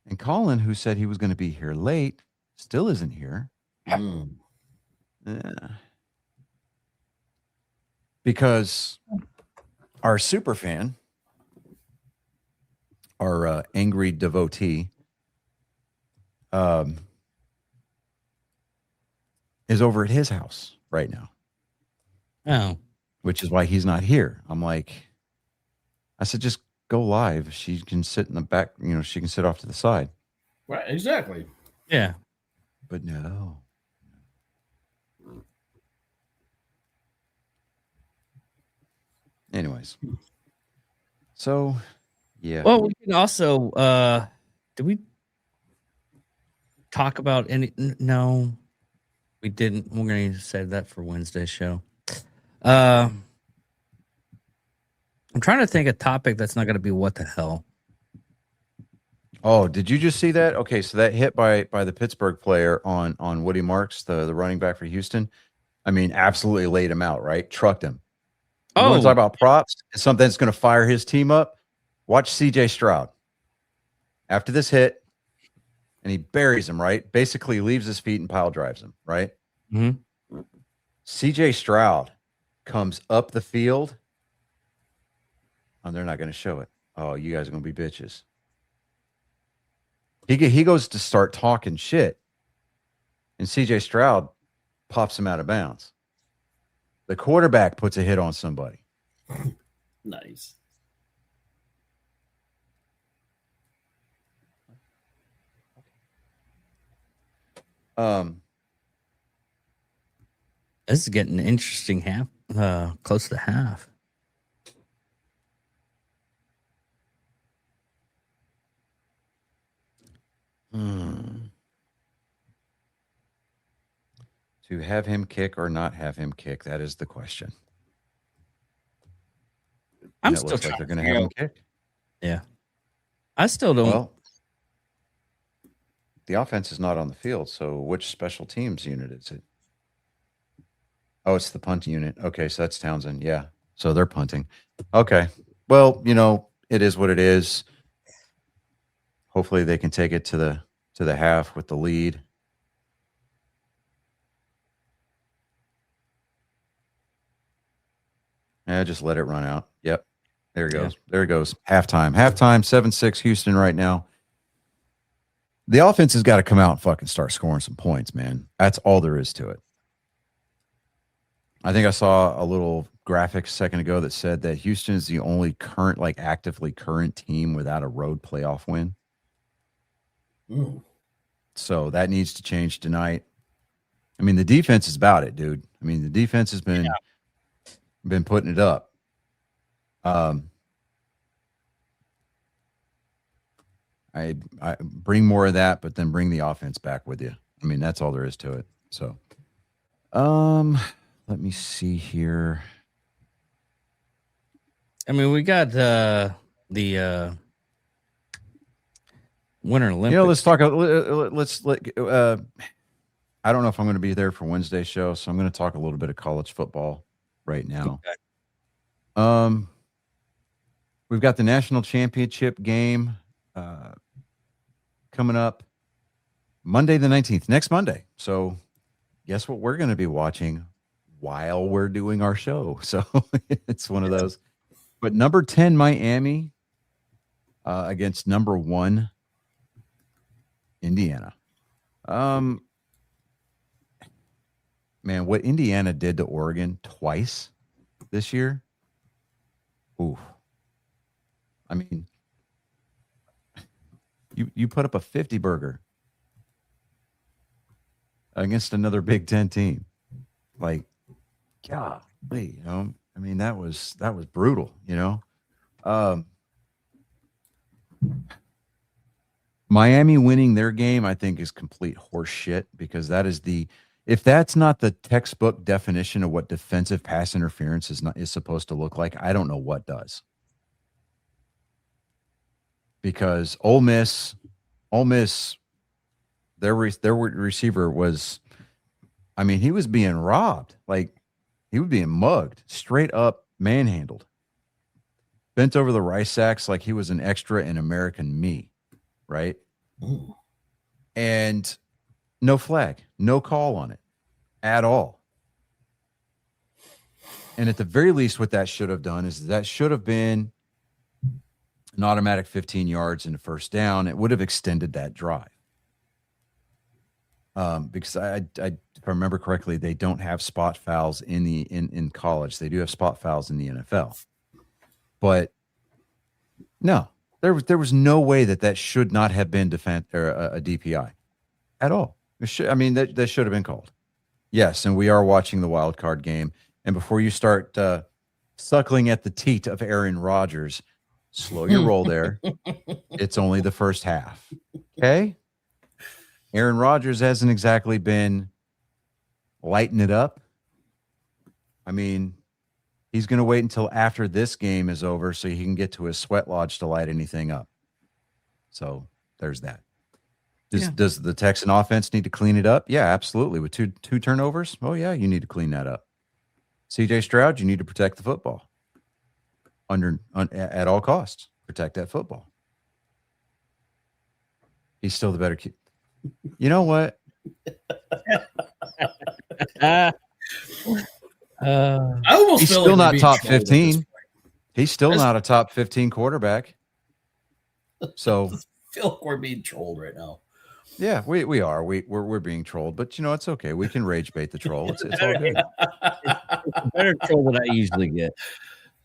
S1: And Colin, who said he was going to be here late, still isn't here. Yeah. Because our super fan, our angry devotee, is over at his house right now.
S2: Oh.
S1: Which is why he's not here. I said, just go live. She can sit in the back, she can sit off to the side.
S3: Right, exactly.
S2: Yeah.
S1: But no. Anyways. So, yeah.
S2: Well, we can also did we talk about any no, we didn't. We're gonna save that for Wednesday's show. I'm trying to think a topic that's not gonna be what the hell.
S1: Oh, did you just see that? Okay, so that hit by the Pittsburgh player on Woody Marks, the running back for Houston. I mean, absolutely laid him out, right? Trucked him. You want to talk about props? It's something that's going to fire his team up. Watch CJ Stroud. After this hit, and he buries him, right? Basically leaves his feet and pile drives him, right?
S2: Mm-hmm.
S1: CJ Stroud comes up the field. Oh, they're not going to show it. Oh, you guys are going to be bitches. He goes to start talking shit, and CJ Stroud pops him out of bounds. The quarterback puts a hit on somebody.
S3: Nice.
S2: This is getting interesting. Close to half.
S1: To have him kick or not have him kick, that is the question.
S2: I'm
S1: And it
S2: still
S1: looks like
S2: trying
S1: they're
S2: to
S1: going to
S2: figure
S1: have
S2: out-
S1: him kick.
S2: Yeah. I still don't.
S1: Well, the offense is not on the field, so which special teams unit is it? Oh, it's the punt unit. Okay, so that's Townsend. Yeah. So they're punting. Okay. Well, it is what it is. Hopefully they can take it to the half with the lead. Yeah, just let it run out. Yep. There it goes. There it goes. Halftime. 7-6 Houston right now. The offense has got to come out and fucking start scoring some points, man. That's all there is to it. I think I saw a little graphic a second ago that said that Houston is the only actively current team without a road playoff win. So that needs to change tonight. I mean, the defense is about it, dude. I mean, the defense has been putting it up. I bring more of that, but then bring the offense back with you. I mean, that's all there is to it. So, let me see here.
S2: I mean, we got the Winter Olympics.
S1: Let's talk. I don't know if I'm going to be there for Wednesday's show, so I'm going to talk a little bit of college football right now. Okay. We've got the national championship game coming up Monday the 19th, next Monday. So guess what we're going to be watching while we're doing our show. So it's one of those. But number 10 Miami against number 1 Indiana. Man, what Indiana did to Oregon twice this year. Ooh. I mean, you put up a 50 burger against another Big Ten team. Like, golly, I mean, that was brutal, Miami winning their game, I think, is complete horse shit, because that is if that's not the textbook definition of what defensive pass interference is supposed to look like, I don't know what does. Because Ole Miss, their receiver was, I mean, he was being robbed. Like, he was being mugged, straight up manhandled. Bent over the rice sacks like he was an extra in American Me, right?
S3: Ooh.
S1: And no flag, no call on it at all. And at the very least, what that should have done is that should have been an automatic 15 yards and a first down. It would have extended that drive. Because if I remember correctly, they don't have spot fouls in college. They do have spot fouls in the NFL. But no, there was no way that should not have been a DPI at all. That should have been called. Yes, and we are watching the wild card game. And before you start suckling at the teat of Aaron Rodgers, slow your roll there. It's only the first half. Okay? Aaron Rodgers hasn't exactly been lighting it up. I mean, he's going to wait until after this game is over so he can get to his sweat lodge to light anything up. So there's that. Does the Texan offense need to clean it up? Yeah, absolutely. With two turnovers? Oh, yeah, you need to clean that up. CJ Stroud, you need to protect the football. At all costs, protect that football. He's still the better kid. You know what?
S3: I almost
S1: He's
S3: feel
S1: still
S3: like
S1: not
S3: we're being
S1: top
S3: trolled at this
S1: 15.
S3: point.
S1: He's still not a top 15 quarterback. So
S3: I feel like we're being trolled right now.
S1: yeah, we are. We're being trolled, but it's okay. We can rage bait the troll. It's all good.
S2: Better troll than I usually get.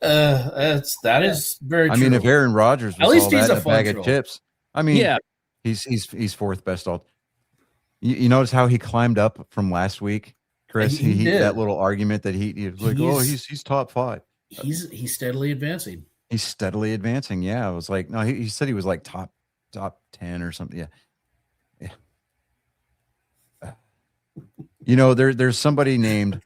S3: That is very true.
S1: I mean, if Aaron Rodgers was
S3: At least
S1: all
S3: he's
S1: that
S3: a
S1: in a
S3: fun
S1: bag
S3: troll.
S1: of chips, I mean,
S2: Yeah.
S1: he's fourth best all. You notice how he climbed up from last week Chris,
S3: He did.
S1: that little argument that he was like, oh, he's top 5.
S3: He's steadily advancing.
S1: He's steadily advancing. Yeah, I was like, no, he said he was like top 10 or something. Yeah. You know, there's somebody named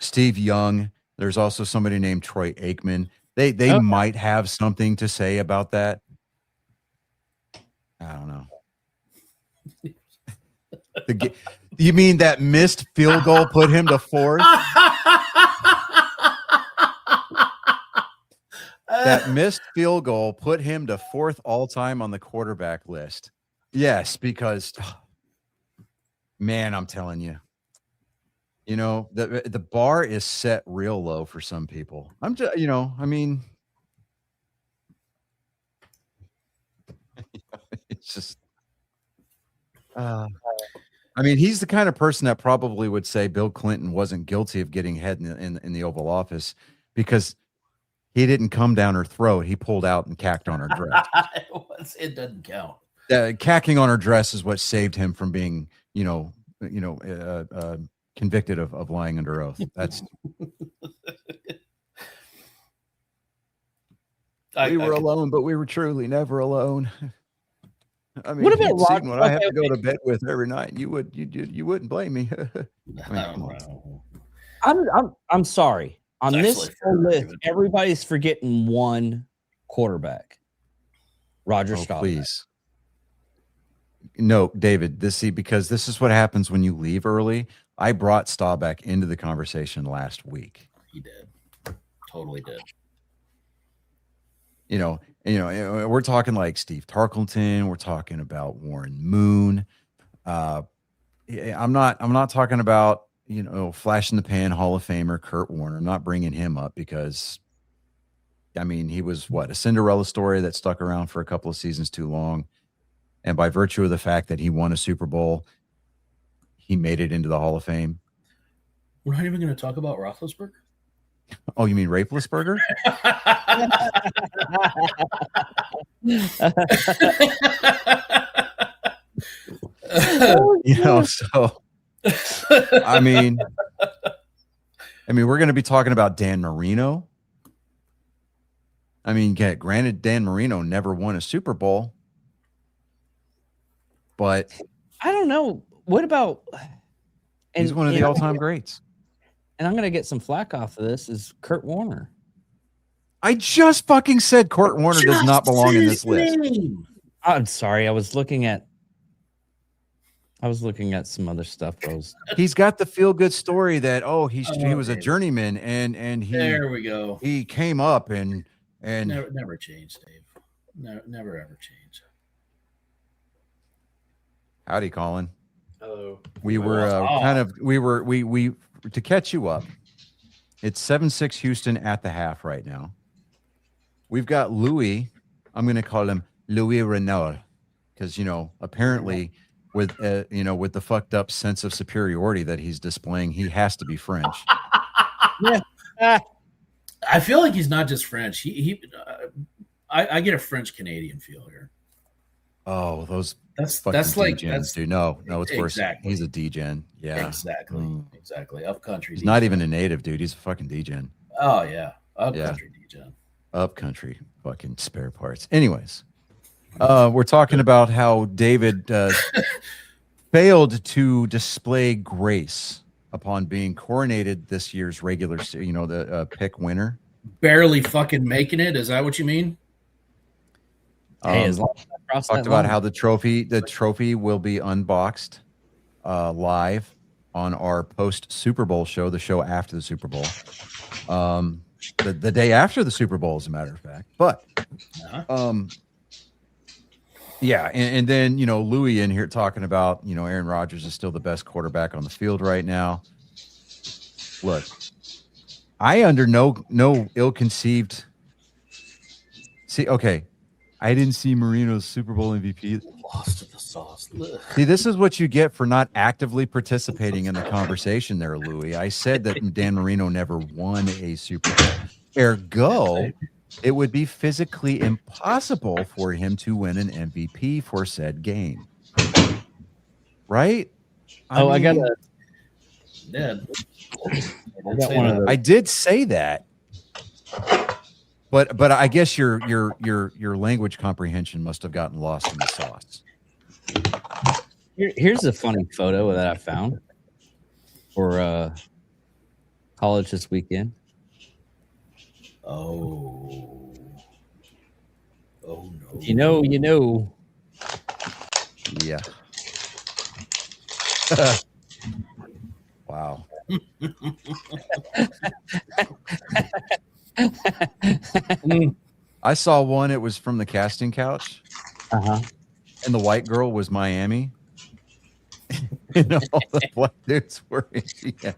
S1: Steve Young. There's also somebody named Troy Aikman. They might have something to say about that. I don't know. You mean that missed field goal put him to 4th? That missed field goal put him to 4th all time on the quarterback list. Yes, because man, I'm telling you, you know, the bar is set real low for some people. I'm just, you know, I mean, it's just, I mean, he's the kind of person that probably would say Bill Clinton wasn't guilty of getting head in the Oval Office because he didn't come down her throat. He pulled out and cacked on her dress.
S3: It doesn't count.
S1: Cacking on her dress is what saved him from being, convicted of lying under oath. That's we were alone, but we were truly never alone. I mean,
S2: What about
S1: you'd seen
S2: Roger?
S1: what I have to go to bed with every night. You wouldn't blame me. I mean, come on.
S2: I'm sorry. On
S3: It's
S2: this
S3: actually
S2: whole
S3: fair
S2: list,
S3: argument.
S2: everybody's forgetting one quarterback. Roger
S1: Oh,
S2: Staubach.
S1: please. No, David, because this is what happens when you leave early. I brought Staubach into the conversation last week.
S3: He did. Totally did.
S1: We're talking like Steve Tarkleton. We're talking about Warren Moon. I'm not talking about, flash in the pan Hall of Famer Kurt Warner. I'm not bringing him up because, I mean, he was a Cinderella story that stuck around for a couple of seasons too long. And by virtue of the fact that he won a Super Bowl, he made it into the Hall of Fame.
S3: We're not even going to talk about Roethlisberger.
S1: Oh, you mean Rapelessberger? So I mean, we're going to be talking about Dan Marino. I mean, granted, Dan Marino never won a Super Bowl, but
S2: I don't know. What about?
S1: he's one of the all-time greats.
S2: And I'm going to get some flack off of this. Is Kurt Warner?
S1: I just fucking said Kurt Warner does not belong in this list.
S2: I'm sorry. I was looking at some other stuff.
S1: He's got the feel-good story that he was a journeyman and he
S3: There we go.
S1: He came up and
S3: Never changed, Dave. Never ever changed.
S1: Howdy, Colin.
S7: Hello.
S1: We were to catch you up. It's 7-6 Houston at the half right now. We've got Louis. I'm going to call him Louis Renault because apparently with the fucked up sense of superiority that he's displaying, he has to be French.
S3: I feel like he's not just French. I get a French Canadian feel here.
S1: Oh, those
S3: That's
S1: degens,
S3: like
S1: dude. No, it's worse.
S3: Exactly.
S1: He's a degen. Yeah,
S3: exactly. Up country.
S1: He's not even a native, dude. He's a fucking degen.
S3: Oh yeah, up country degen.
S1: Up country, fucking spare parts. Anyways, we're talking about how David failed to display grace upon being coronated this year's regular, the pick winner.
S3: Barely fucking making it. Is that what you mean?
S2: Hey, as long as I cross
S1: Talked
S2: that
S1: about
S2: line.
S1: how the trophy will be unboxed live on our post Super Bowl show, the show after the Super Bowl, the day after the Super Bowl, as a matter of fact. But yeah, and then Louis in here talking about Aaron Rodgers is still the best quarterback on the field right now. Look, I under no ill-conceived. See, okay. I didn't see Marino's Super Bowl MVP.
S3: Lost to the sauce.
S1: See, this is what you get for not actively participating in the conversation there, Louis. I said that Dan Marino never won a Super Bowl. Ergo, it would be physically impossible for him to win an MVP for said game. Right?
S2: I got
S3: Yeah.
S2: I got one of those.
S1: I did say that, but I guess your language comprehension must have gotten lost in the sauce.
S2: Here's a funny photo that I found for college this weekend.
S3: Oh no.
S2: You know.
S1: Yeah. Wow. I saw one. It was from the casting couch,
S2: Uh-huh.
S1: and the white girl was Miami. And all the black dudes were Indiana.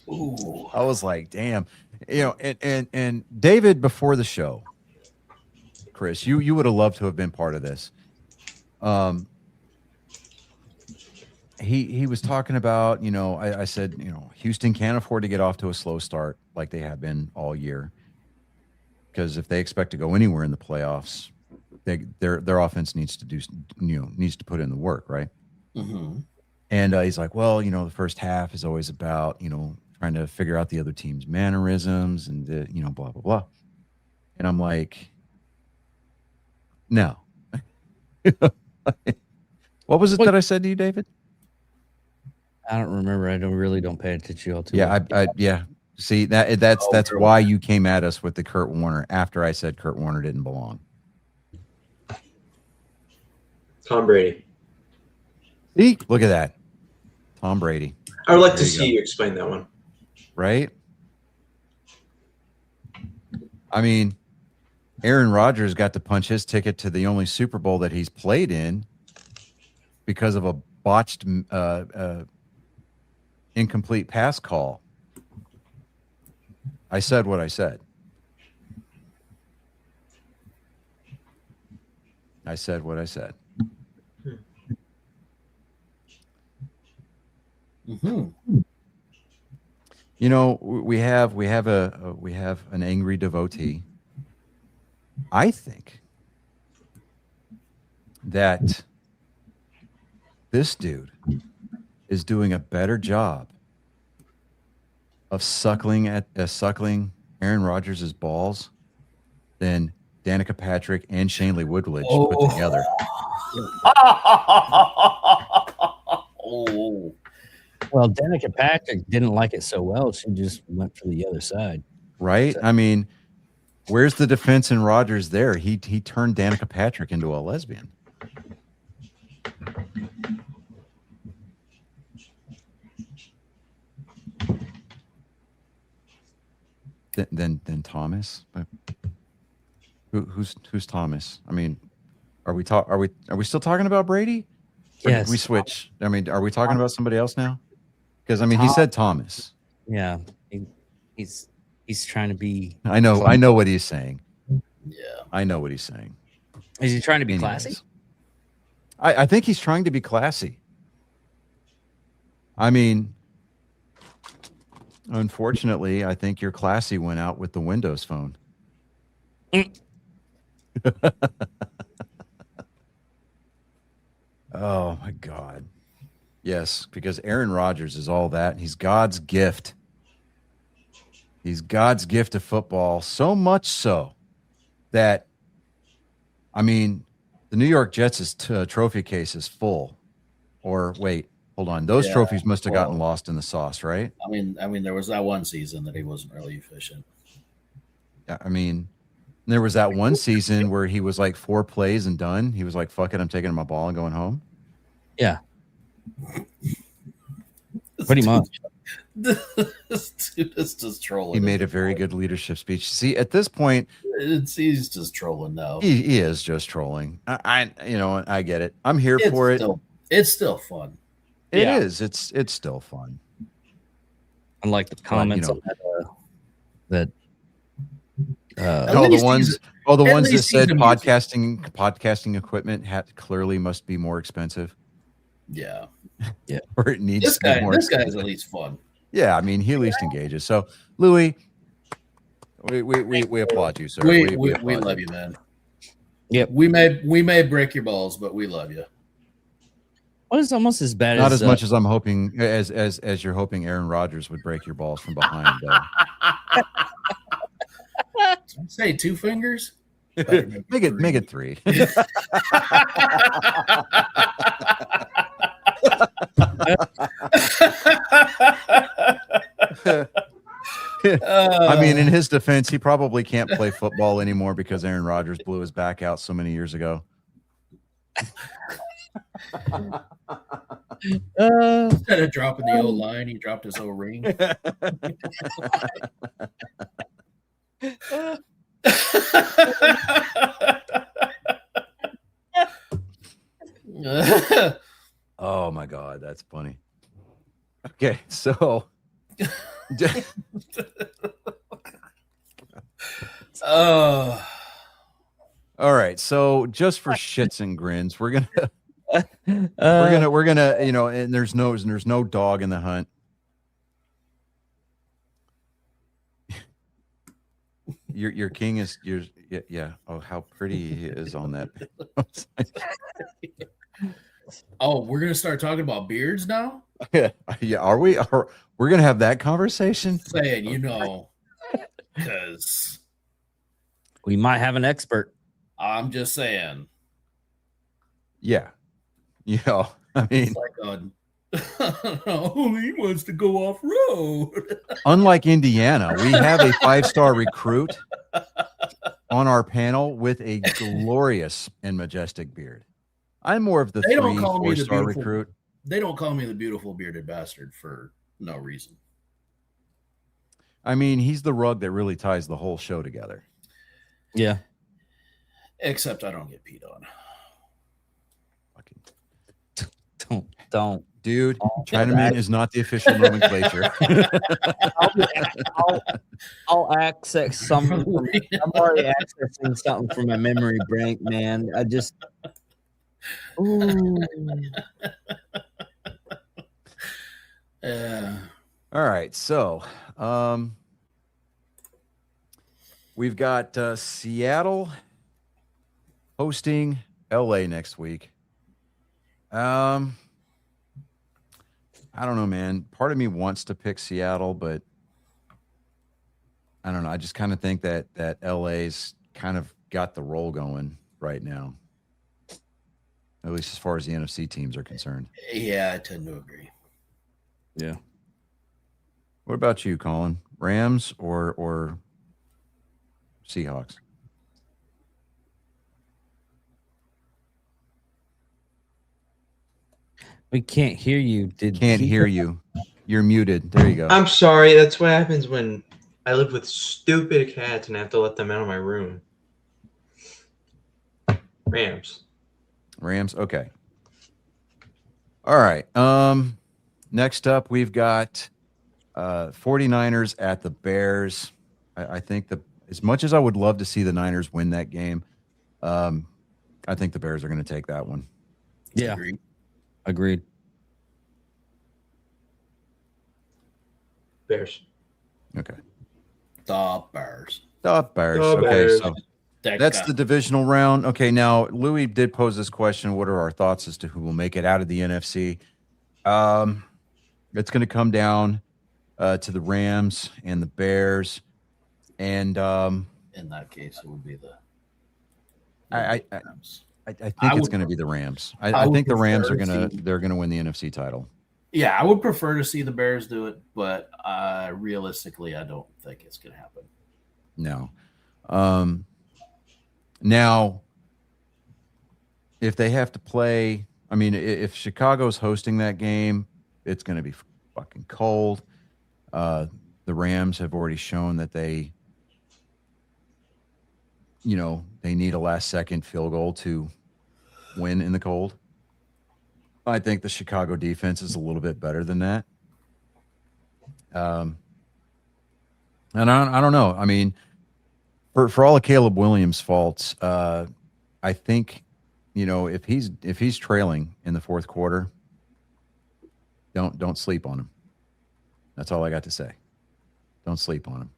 S3: Ooh.
S1: I was like, damn. And David, before the show, Chris, you would have loved to have been part of this. He was talking about, I said, Houston can't afford to get off to a slow start like they have been all year, because if they expect to go anywhere in the playoffs, their offense needs to put in the work, right?
S3: Mm-hmm.
S1: And he's like, well, the first half is always about, trying to figure out the other team's mannerisms and blah blah blah. And I'm like, no. What was it that I said to you, David?
S2: I don't remember. I don't pay attention all too
S1: Yeah,
S2: much.
S1: yeah. See, that's why you came at us with the Kurt Warner after I said Kurt Warner didn't belong.
S7: Tom Brady.
S1: See, look at that, Tom Brady.
S7: I would like
S1: There
S7: to
S1: you
S7: see you explain that one.
S1: Right? I mean, Aaron Rodgers got to punch his ticket to the only Super Bowl that he's played in because of a botched, incomplete pass call. I said what I said. I said what I said.
S3: Mm-hmm.
S1: We have an angry devotee. I think that this dude is doing a better job of suckling Aaron Rodgers' balls than Danica Patrick and Shailene Woodley put together.
S3: Oh.
S2: Well, Danica Patrick didn't like it so well. She just went for the other side.
S1: Right? I mean, where's the defense in Rodgers there? He turned Danica Patrick into a lesbian. Then Thomas. Who's Thomas? I mean, are we still talking about Brady? Or
S2: Yes.
S1: did we switch? I mean, are we talking about somebody else now? Because I mean, he said Thomas.
S2: Yeah, he's trying to be.
S1: I know what he's saying.
S3: Yeah.
S1: I know what he's saying.
S2: Is he trying to be
S1: Anyways.
S2: classy?
S1: I think he's trying to be classy. I mean, unfortunately, I think your classy went out with the Windows phone. Oh my God. Yes, because Aaron Rodgers is all that. He's God's gift. He's God's gift to football, so much so that, I mean, the New York Jets' trophy case is full. Or wait, hold on. Those trophies must have gotten lost in the sauce, right?
S3: I mean, there was that one season that he wasn't really efficient.
S1: I mean, there was that one season where he was like 4 plays and done. He was like, fuck it, I'm taking my ball and going home.
S2: Yeah, pretty much.
S3: This dude is just trolling.
S1: He made a very good leadership speech. See, at this point,
S3: He's just trolling now.
S1: he is just trolling. I get it. I'm here for it.
S3: It's still fun.
S1: It
S2: Yeah.
S1: is. It's still fun.
S2: Unlike the comments on that.
S3: At
S1: Oh, the
S3: least
S1: ones.
S3: he's-
S1: Oh, the
S3: at
S1: ones that
S3: least he's
S1: said
S3: amusing.
S1: podcasting equipment clearly must be more expensive,
S3: Yeah.
S1: or it needs
S3: This
S1: to be
S3: guy
S1: more
S3: is
S1: expensive.
S3: at least fun.
S1: Yeah, I mean, he at least engages. So, Louis, we applaud you, sir.
S3: We
S1: applaud
S3: love you, man.
S2: Yep.
S3: We may break your balls, but we love you.
S2: Well, it's almost as bad
S1: Not
S2: as
S1: as much as I'm hoping as you're hoping Aaron Rodgers would break your balls from behind.
S3: Say 2 fingers.
S1: make it 3. I mean, in his defense, he probably can't play football anymore because Aaron Rodgers blew his back out so many years ago.
S3: Instead of dropping the old line, he dropped his old ring.
S1: Oh my God, that's funny. Okay, so
S3: Oh,
S1: all right. So just for shits and grins, we're gonna you know, and there's no dog in the hunt. Your king is yeah. Oh, how pretty he is on that.
S3: oh, we're gonna start talking about beards now.
S1: Yeah, we're gonna have that conversation?
S3: Saying, you know, because
S2: we might have an expert.
S3: I'm just saying.
S1: Yeah. You know, I mean,
S3: Like oh, he wants to go off road.
S1: unlike Indiana, we have a 5-star recruit on our panel with a glorious and majestic beard. I'm more of the
S3: They don't call me the
S1: 3-4-star
S3: beautiful
S1: recruit.
S3: They don't call me the beautiful bearded bastard for no reason.
S1: I mean, he's the rug that really ties the whole show together.
S2: Yeah.
S3: Except I don't get peed on.
S2: Don't.
S1: Dude, Chinaman is not the official nomenclature.
S2: I'll access something. I'm already accessing something from my memory bank, man. I just. Ooh.
S1: All right, so we've got Seattle hosting LA next week. I don't know, man. Part of me wants to pick Seattle, but I don't know. I just kind of think that LA's kind of got the roll going right now, at least as far as the NFC teams are concerned.
S3: Yeah, I tend to agree.
S2: Yeah.
S1: What about you, Colin? Rams or Seahawks?
S2: We can't hear you.
S1: Can't hear you. You're muted. There you go.
S7: I'm sorry. That's what happens when I live with stupid cats and I have to let them out of my room. Rams.
S1: Okay. All right. Next up, we've got 49ers at the Bears. I think as much as I would love to see the Niners win that game, I think the Bears are going to take that one.
S2: Yeah. Agreed.
S7: Bears.
S1: Okay.
S3: The Bears.
S1: The Bears.
S7: The
S1: Okay,
S7: Bears.
S1: so that's the divisional round. Okay, now Louis did pose this question. What are our thoughts as to who will make it out of the NFC? It's going to come down to the Rams and the Bears. And
S3: in that case, it would be the
S1: Rams. I think it's going to be the Rams. I think the Rams are they're going to win the NFC title.
S3: Yeah, I would prefer to see the Bears do it, but realistically, I don't think it's going to happen.
S1: No. Now, if they have to play, I mean, if Chicago's hosting that game, it's going to be fucking cold. The Rams have already shown that they need a last-second field goal to win in the cold. I think the Chicago defense is a little bit better than that. And I don't know. I mean, for all of Caleb Williams' faults, I think, if he's trailing in the fourth quarter, don't sleep on him. That's all I got to say. Don't sleep on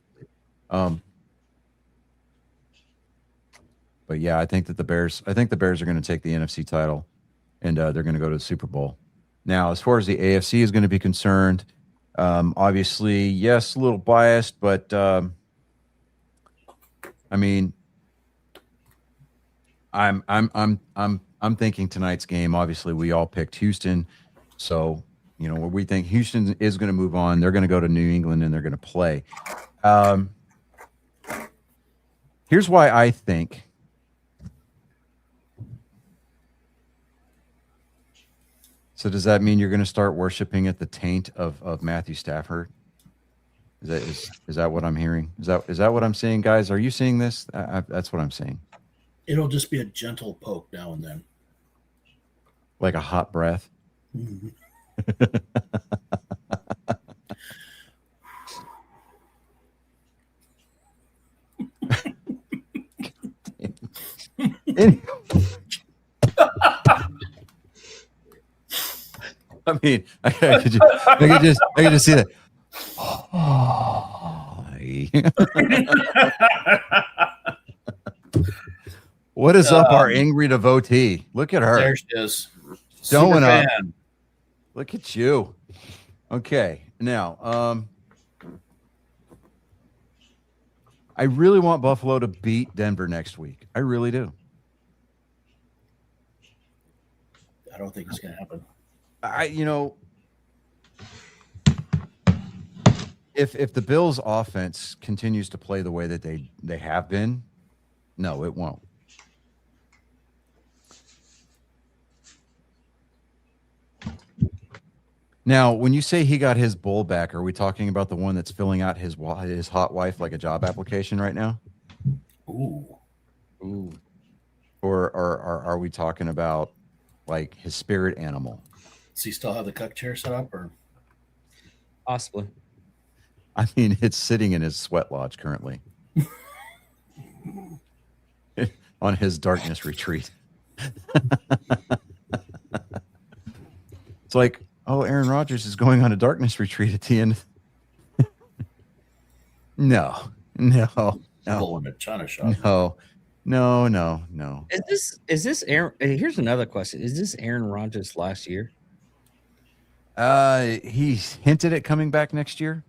S1: him. But yeah, I think the Bears are going to take the NFC title, and they're going to go to the Super Bowl. Now, as far as the AFC is going to be concerned, obviously, yes, a little biased, but I mean, I'm thinking tonight's game. Obviously, we all picked Houston, so we think Houston is going to move on. They're going to go to New England and they're going to play. Here's why I think. So does that mean you're going to start worshiping at the taint of Matthew Stafford? Is that what I'm hearing? Is that what I'm seeing, guys? Are you seeing this? That's what I'm seeing.
S3: It'll just be a gentle poke now and then.
S1: Like a hot breath.
S3: Mhm.
S1: I mean, I could just see that. What is up, our angry devotee? Look at her.
S3: There she is.
S1: Showing
S3: Super
S1: up.
S3: fan.
S1: Look at you. Okay, now, I really want Buffalo to beat Denver next week. I really do.
S3: I don't think it's going to happen.
S1: If the Bills' offense continues to play the way that they have been, no, it won't. Now, when you say he got his bull back, are we talking about the one that's filling out his hot wife like a job application right now?
S3: Ooh.
S1: Or are we talking about like his spirit animal?
S3: Does he still have the cuck chair set up, or
S2: Possibly.
S1: I mean, it's sitting in his sweat lodge currently on his darkness retreat. It's like, oh, Aaron Rodgers is going on a darkness retreat at the end. No.
S3: pulling a ton of shots?
S1: No.
S2: Is this Aaron? Here's another question: is this Aaron Rodgers last year?
S1: He's hinted at coming back next year.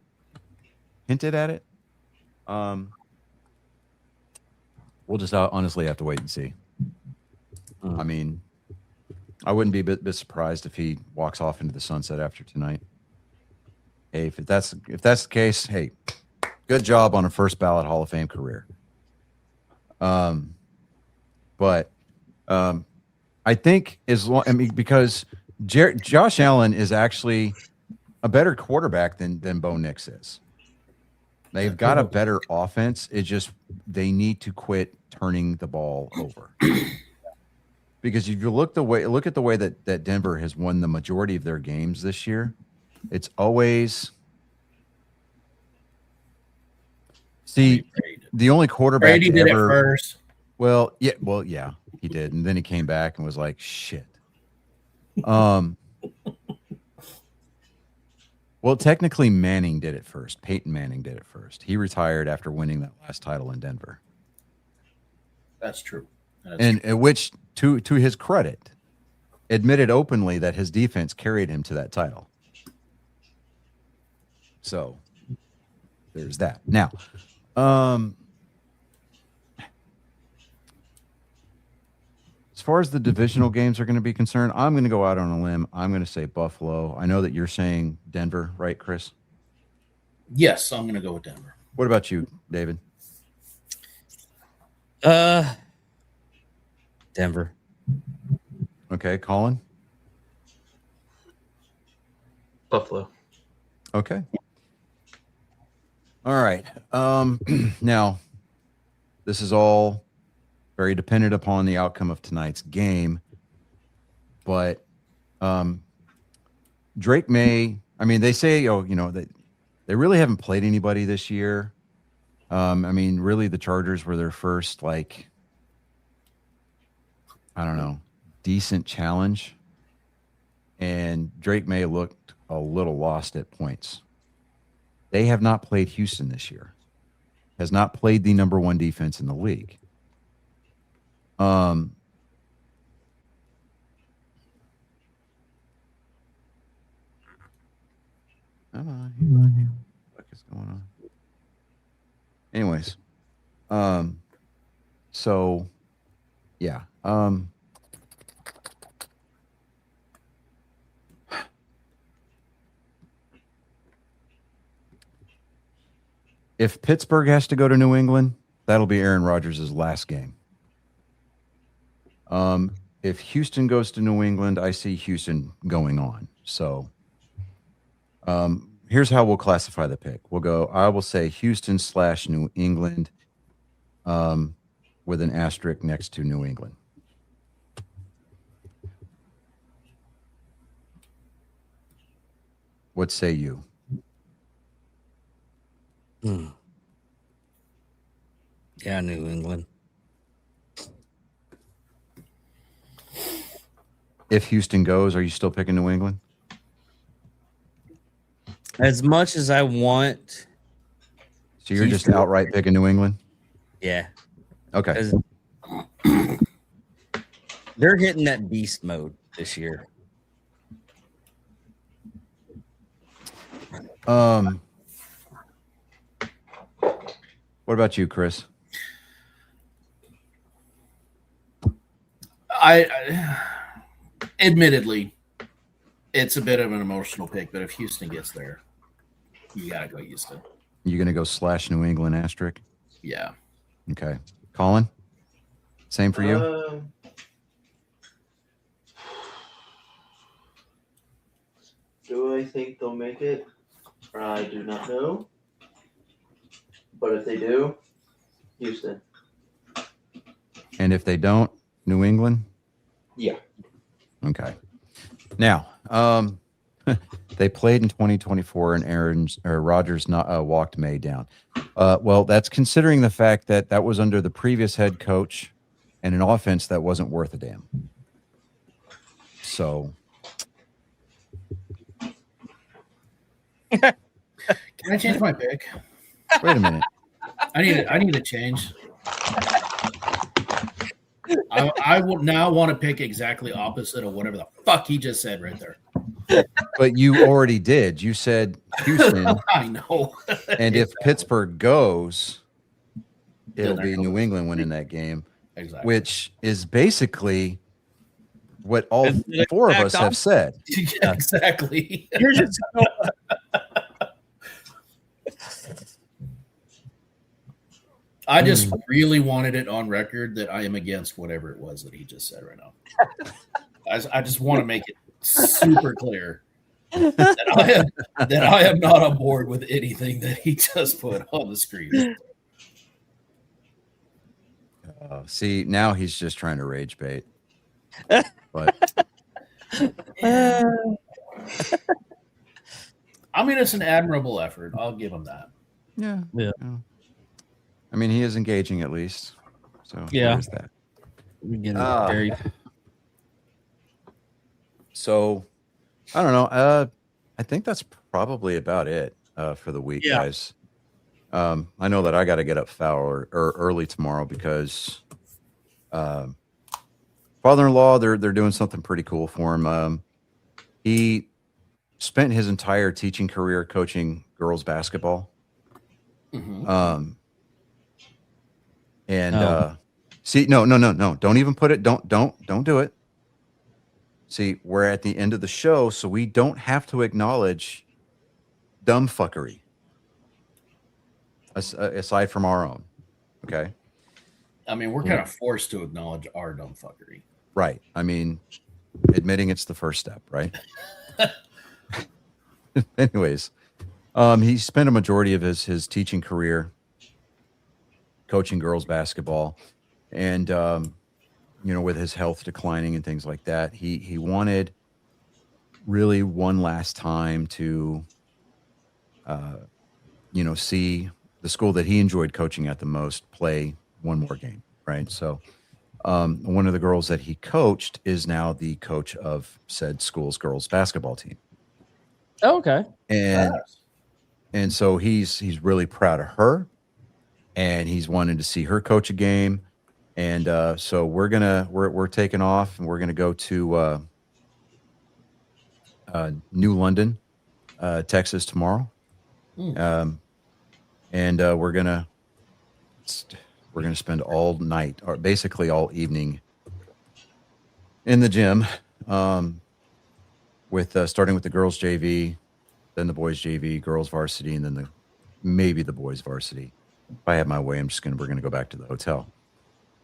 S1: Hinted at it. We'll just honestly have to wait and see. I mean, I wouldn't be a bit surprised if he walks off into the sunset after tonight. Hey, if that's the case, hey, good job on a first ballot Hall of Fame career. But I think because Josh Allen is actually a better quarterback than Bo Nix is. They've got a better offense. It just they need to quit turning the ball over. Because if you look at the way that Denver has won the majority of their games this year, it's always the only quarterback
S3: Brady did
S1: ever.
S3: it first.
S1: Well, yeah, he did, and then he came back and was like, "Shit." Well, technically, Manning did it first. Peyton Manning did it first. He retired after winning that last title in Denver.
S3: That's true.
S1: Which, to his credit, admitted openly that his defense carried him to that title. So there's that. Now, as far as the divisional games are going to be concerned, I'm going to go out on a limb. I'm going to say Buffalo. I know that you're saying Denver, right, Chris?
S3: Yes, I'm going to go with Denver.
S1: What about you, David?
S2: Denver.
S1: Okay, Colin?
S7: Buffalo.
S1: Okay. All right. Now, this is all very dependent upon the outcome of tonight's game. But Drake May, I mean, they say, they really haven't played anybody this year. I mean, really, the Chargers were their first, decent challenge. And Drake May looked a little lost at points. They have not played Houston this year. Has not played the number one defense in the league. Come on. What is going on? Anyways, so yeah, if Pittsburgh has to go to New England, that'll be Aaron Rodgers' last game. If Houston goes to New England, I see Houston going on. So, here's how we'll classify the pick. I will say Houston / New England, with an asterisk next to New England. What say you?
S2: Yeah, New England.
S1: If Houston goes, are you still picking New England?
S2: As much as I want,
S1: So you're just
S2: Houston.
S1: outright picking New England?
S2: yeah,
S1: Okay.
S2: 'cause they're hitting that beast mode this year.
S1: What about you, Chris?
S3: I admittedly, it's a bit of an emotional pick, but if Houston gets there, you gotta go Houston.
S1: You going to go / New England asterisk?
S3: Yeah.
S1: Okay. Colin? Same for you?
S7: Do I think they'll make it? I do not know. But if they do, Houston.
S1: And if they don't, New England?
S7: Yeah.
S1: Okay. Now, they played in 2024 and Rodgers walked May down. Well, that's considering the fact that that was under the previous head coach and an offense that wasn't worth a damn. So,
S3: Can I change my pick?
S1: wait a minute.
S3: I need a change. I will now want to pick exactly opposite of whatever the fuck he just said right there.
S1: But you already did. You said Houston,
S3: I know.
S1: and if Pittsburgh goes, it'll
S3: Then
S1: be
S3: they're
S1: New
S3: going.
S1: England winning that game,
S3: Exactly.
S1: which is basically what all
S2: It's the
S1: four of
S2: exact
S1: us have said.
S3: Yeah, exactly.
S2: You're just
S3: I just really wanted it on record that I am against whatever it was that he just said right now. I just want to make it super clear that I am not on board with anything that he just put on the screen.
S1: See, now he's just trying to rage bait. But
S3: I mean, it's an admirable effort. I'll give him that.
S1: yeah.
S2: Yeah.
S1: I mean, he is engaging at least. So
S2: Yeah.
S1: there's that.
S2: we get
S1: Ah.
S2: very
S1: So I don't know. I think that's probably about it for the week,
S2: Yeah.
S1: guys. I know that I got to get up foul or early tomorrow because father-in-law, they're doing something pretty cool for him. He spent his entire teaching career coaching girls basketball.
S3: Mhm.
S1: And
S2: Oh.
S1: see, no, don't even put it. Don't do it. See, we're at the end of the show, so we don't have to acknowledge dumb fuckery aside from our own. Okay.
S3: I mean, we're kind of forced to acknowledge our dumb fuckery.
S1: Right. I mean, admitting it's the first step, right? Anyways, he spent a majority of his teaching career coaching girls basketball, and with his health declining and things like that, he wanted really one last time to see the school that he enjoyed coaching at the most play one more game, right? So one of the girls that he coached is now the coach of said school's girls basketball team.
S2: okay.
S1: And so he's really proud of her, and he's wanted to see her coach a game. And so we're taking off, and we're gonna go to New London Texas tomorrow. And we're gonna spend all night, or basically all evening, in the gym, with starting with the girls JV, then the boys JV, girls varsity, and then maybe the boys varsity. If I have my way, we're gonna go back to the hotel.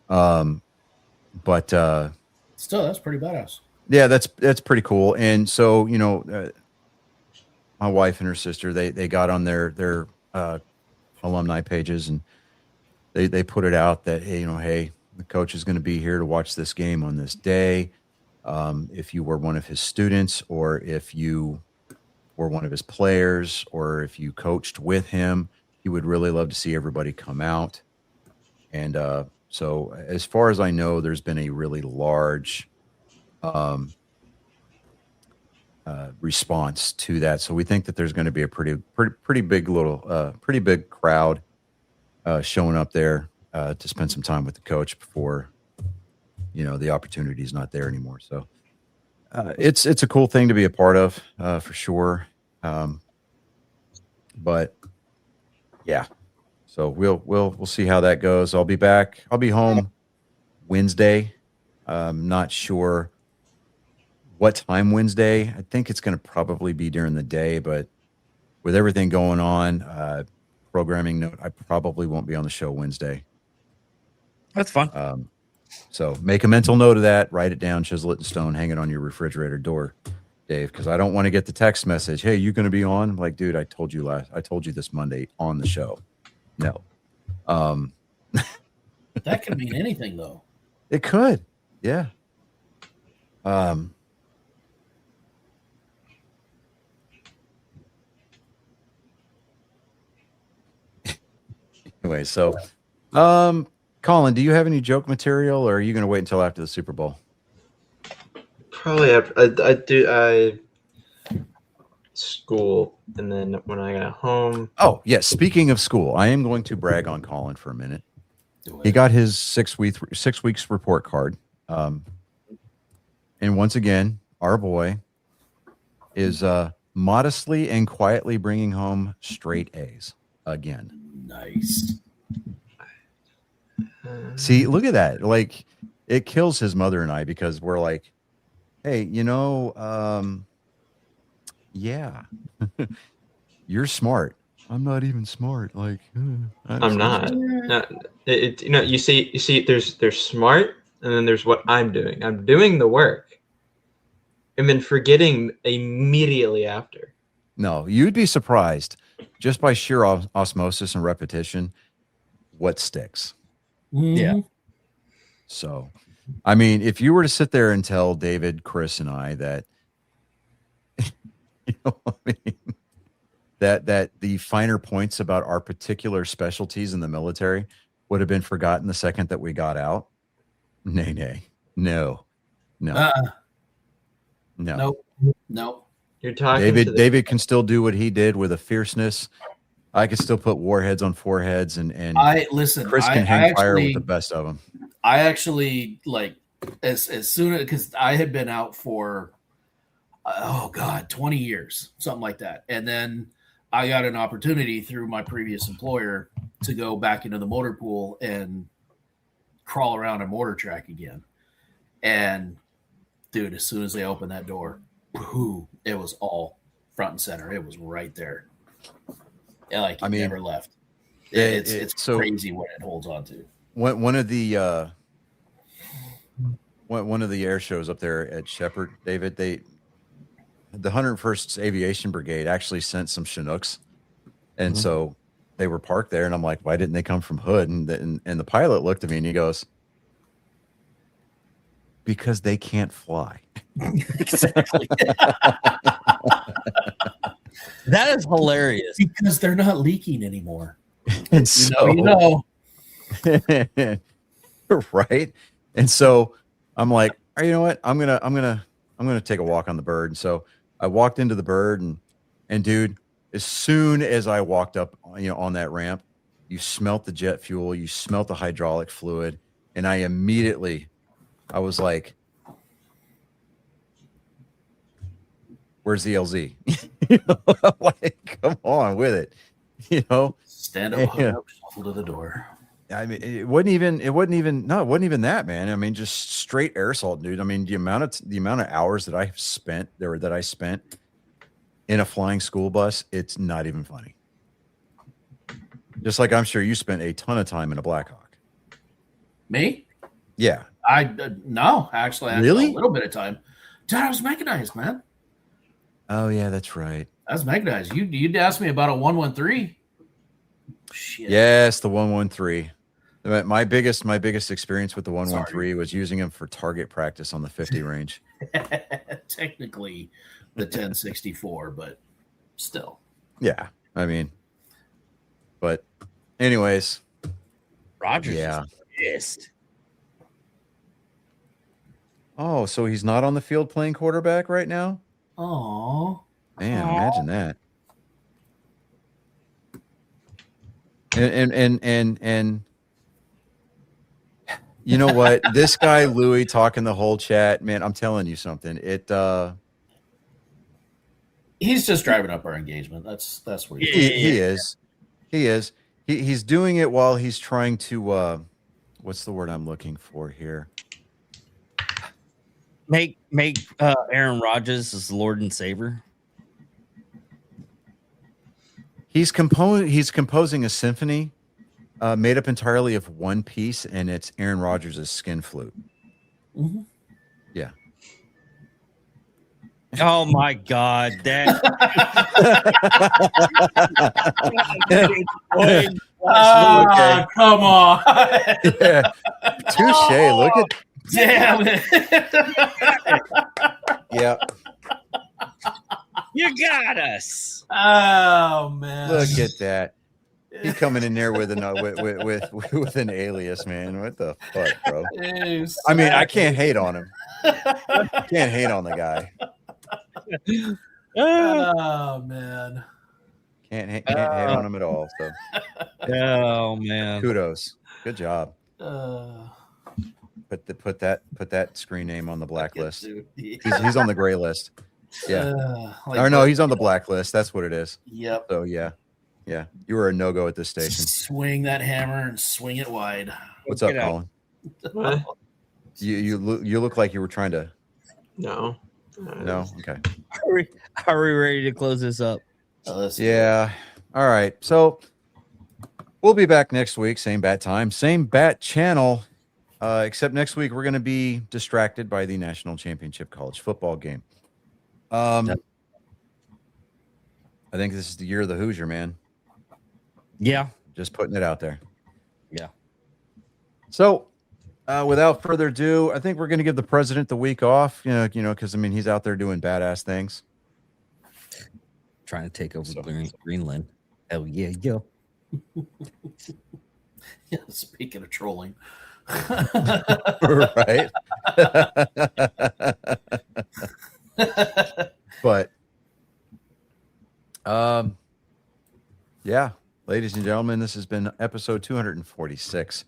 S1: But
S3: Still, that's pretty badass.
S1: yeah, that's pretty cool. And so, my wife and her sister, they got on their alumni pages, and they put it out that, hey, the coach is going to be here to watch this game on this day. If you were one of his students, or if you were one of his players, or if you coached with him, he would really love to see everybody come out. And so as far as I know, there's been a really large response to that. So we think that there's going to be a pretty big crowd showing up there to spend some time with the coach before, the opportunity is not there anymore. So it's a cool thing to be a part of, for sure. But yeah, so we'll see how that goes. I'll be back. I'll be home Wednesday. Not sure what time Wednesday. I think it's going to probably be during the day, but with everything going on, programming note, I probably won't be on the show Wednesday.
S2: That's fun.
S1: So make a mental note of that, write it down, chisel it in stone, hang it on your refrigerator door, Dave, because I don't want to get the text message, hey, you going to be on? I'm like, dude, I told you this Monday on the show. No.
S3: That could mean anything, though.
S1: It could. Yeah. Anyway, so Colin, do you have any joke material, or are you going to wait until after the Super Bowl?
S7: Probably I school, and then when I got home.
S1: Oh, yes. Speaking of school, I am going to brag on Colin for a minute. He got his 6 weeks report card. And once again, our boy is modestly and quietly bringing home straight A's again.
S3: Nice.
S1: See, look at that. Like, it kills his mother and I, because we're like, hey, yeah, you're smart. I'm not even smart. Like,
S7: I'm not. You see, there's smart, and then there's what I'm doing. I'm doing the work, and then forgetting immediately after.
S1: No, you'd be surprised, just by sheer osmosis and repetition, what sticks.
S2: Yeah.
S1: So, I mean, if you were to sit there and tell David, Chris, and I that, that the finer points about our particular specialties in the military would have been forgotten the second that we got out. Nay. No.
S3: Nope.
S7: You're talking.
S1: David can still do what he did with a fierceness. I could still put warheads on foreheads, and Chris can hang fire with the best of them.
S3: I actually, like, as soon as, because I had been out for 20 years, something like that, and then I got an opportunity through my previous employer to go back into the motor pool and crawl around a motor track again. And dude, as soon as they opened that door, it was all front and center. It was right there. Like, never left. It's so crazy what it holds on to.
S1: One of the air shows up there at Shepherd, David, the 101st Aviation Brigade actually sent some Chinooks, and so they were parked there, and I'm like, why didn't they come from Hood? And the pilot looked at me and he goes, because they can't fly.
S3: Exactly.
S2: That is hilarious.
S3: Because they're not leaking anymore.
S1: And so, right? And so I'm like, oh, you know what? I'm gonna take a walk on the Bird. And so I walked into the Bird, and dude, as soon as I walked up, on that ramp, you smelt the jet fuel, you smelt the hydraulic fluid, and I was like, Where's the LZ? Like, come on with it.
S3: Stand up, hook
S1: Yeah.
S3: up, shuffle to the door.
S1: I mean, it wasn't even that, man. I mean, just straight air assault, dude. I mean, the amount of hours that I spent in a flying school bus, it's not even funny. Just like I'm sure you spent a ton of time in a Blackhawk.
S3: Me?
S1: Yeah.
S3: No, actually, I
S1: Really?
S3: a little bit of time. Dude, I was mechanized, man.
S1: Oh yeah, that's right.
S3: I was mechanized. You'd ask me about a 113. Shit.
S1: Yes, the 113. My biggest experience with the 113 was using him for target practice on the 50 range.
S3: Technically the 1064, but still.
S1: Yeah, I mean, but anyways,
S2: Rogers
S1: yeah.
S2: is pissed.
S1: Oh, so he's not on the field playing quarterback right now?
S3: Oh,
S1: Man, imagine that. And you know what? This guy Louis talking the whole chat, man, I'm telling you something.
S3: he's just driving up our engagement. That's what
S1: He is. He's doing it while he's trying to what's the word I'm looking for here?
S2: Make Aaron Rodgers his Lord and Savior.
S1: He's composing a symphony made up entirely of one piece, and it's Aaron Rodgers' skin flute.
S3: Mhm.
S1: Yeah.
S2: Oh my God, that
S3: Ah, come on.
S1: Yeah. Touche. Look at
S3: Damn it.
S1: yeah.
S2: you got us.
S3: Oh man.
S1: Look at that. He's coming in there with an alias, man. What the fuck, bro? I mean, I can't hate on him. Can't hate on the guy.
S3: Oh man.
S1: Can't hate on him at all. So
S2: Oh man.
S1: kudos. Good job.
S3: Uh,
S1: Put that screen name on the blacklist.
S3: dude.
S1: He's on the gray list. Yeah.
S3: Like-
S1: Or no, he's on the blacklist. That's what it is.
S3: Yep.
S1: So yeah. You were a no-go at this station.
S3: Swing that hammer and swing it wide.
S1: What's up,
S2: Get out.
S1: Colin?
S7: What?
S1: You look like you were trying to.
S7: No.
S1: No. Okay.
S2: Are we ready to close this up?
S1: Yeah. All right. So we'll be back next week. Same bat time, same bat channel. Except next week we're going to be distracted by the national championship college football game. I think this is the year of the Hoosier, man.
S2: Yeah.
S1: Just putting it out there.
S2: Yeah.
S1: So, without further ado, I think we're going to give the president the week off. Because I mean he's out there doing badass things.
S2: Trying to take over
S1: So-
S2: Greenland. Hell yeah, yo.
S3: Yeah, speaking of trolling.
S1: Right. But yeah, ladies and gentlemen, this has been episode 246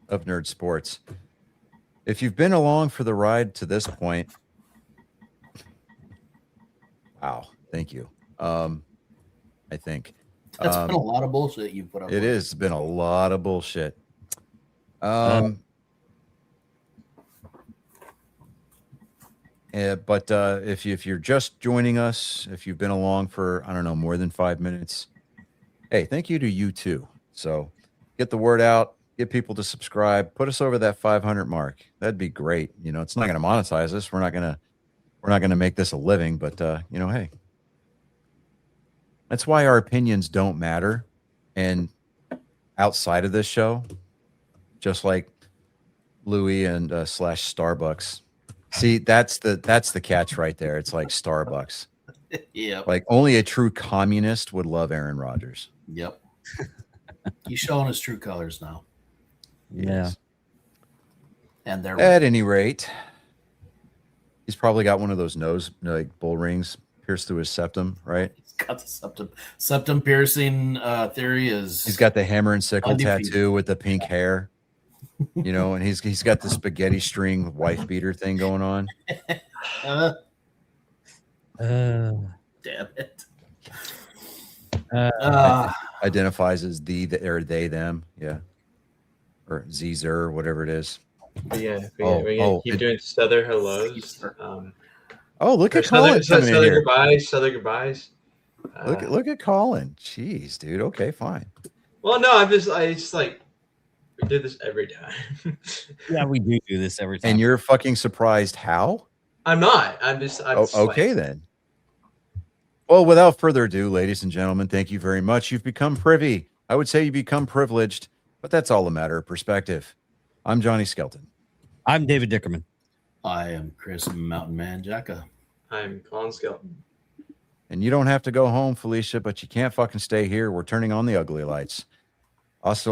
S1: of Nerd Sports. If you've been along for the ride to this point, wow, thank you. I think
S3: That's been a lot of bullshit you put up.
S1: it
S3: with.
S1: has been a lot of bullshit. But if you're just joining us, if you've been along for, I don't know, more than 5 minutes, hey, thank you to you too. So get the word out, get people to subscribe, put us over that 500 mark. That'd be great. It's not going to monetize us. We're not going to make this a living, but hey, that's why our opinions don't matter. And outside of this show, just like Louis and / Starbucks. See, that's the catch right there. It's like Starbucks.
S3: Yep.
S1: Like only a true communist would love Aaron Rodgers.
S3: Yep. He's showing his true colors now.
S2: Yeah.
S3: And they're
S1: At any rate, he's probably got one of those bull rings pierced through his septum, right?
S3: he's got the septum piercing theory is
S1: He's got the hammer and sickle
S3: Undefeated.
S1: tattoo with the pink hair, and he's got the spaghetti string wife beater thing going on.
S3: uh, Damn it.
S1: Identifies as or they, them. Yeah. Or Zer, whatever it is.
S7: But yeah,
S1: Oh,
S7: we're gonna keep doing Souther hellos.
S1: Oh, look
S7: or
S1: at Colin coming in
S7: Souther
S1: here.
S7: goodbyes. Souther goodbyes.
S1: Look at Colin. Jeez, dude. Okay, fine.
S7: Well, no, I just like we do this every time.
S2: Yeah, we do this every time.
S1: And you're fucking surprised how?
S7: I'm not. I'm
S1: Okay,
S7: like,
S1: then. Well, without further ado, ladies and gentlemen, thank you very much. You've become privy. I would say you become privileged, but that's all a matter of perspective. I'm Johnny Skelton.
S2: I'm David Dickerman.
S3: I am Chris Mountain Man Jacka.
S7: I'm Colin Skelton.
S1: And you don't have to go home, Felicia, but you can't fucking stay here. We're turning on the ugly lights. Hasta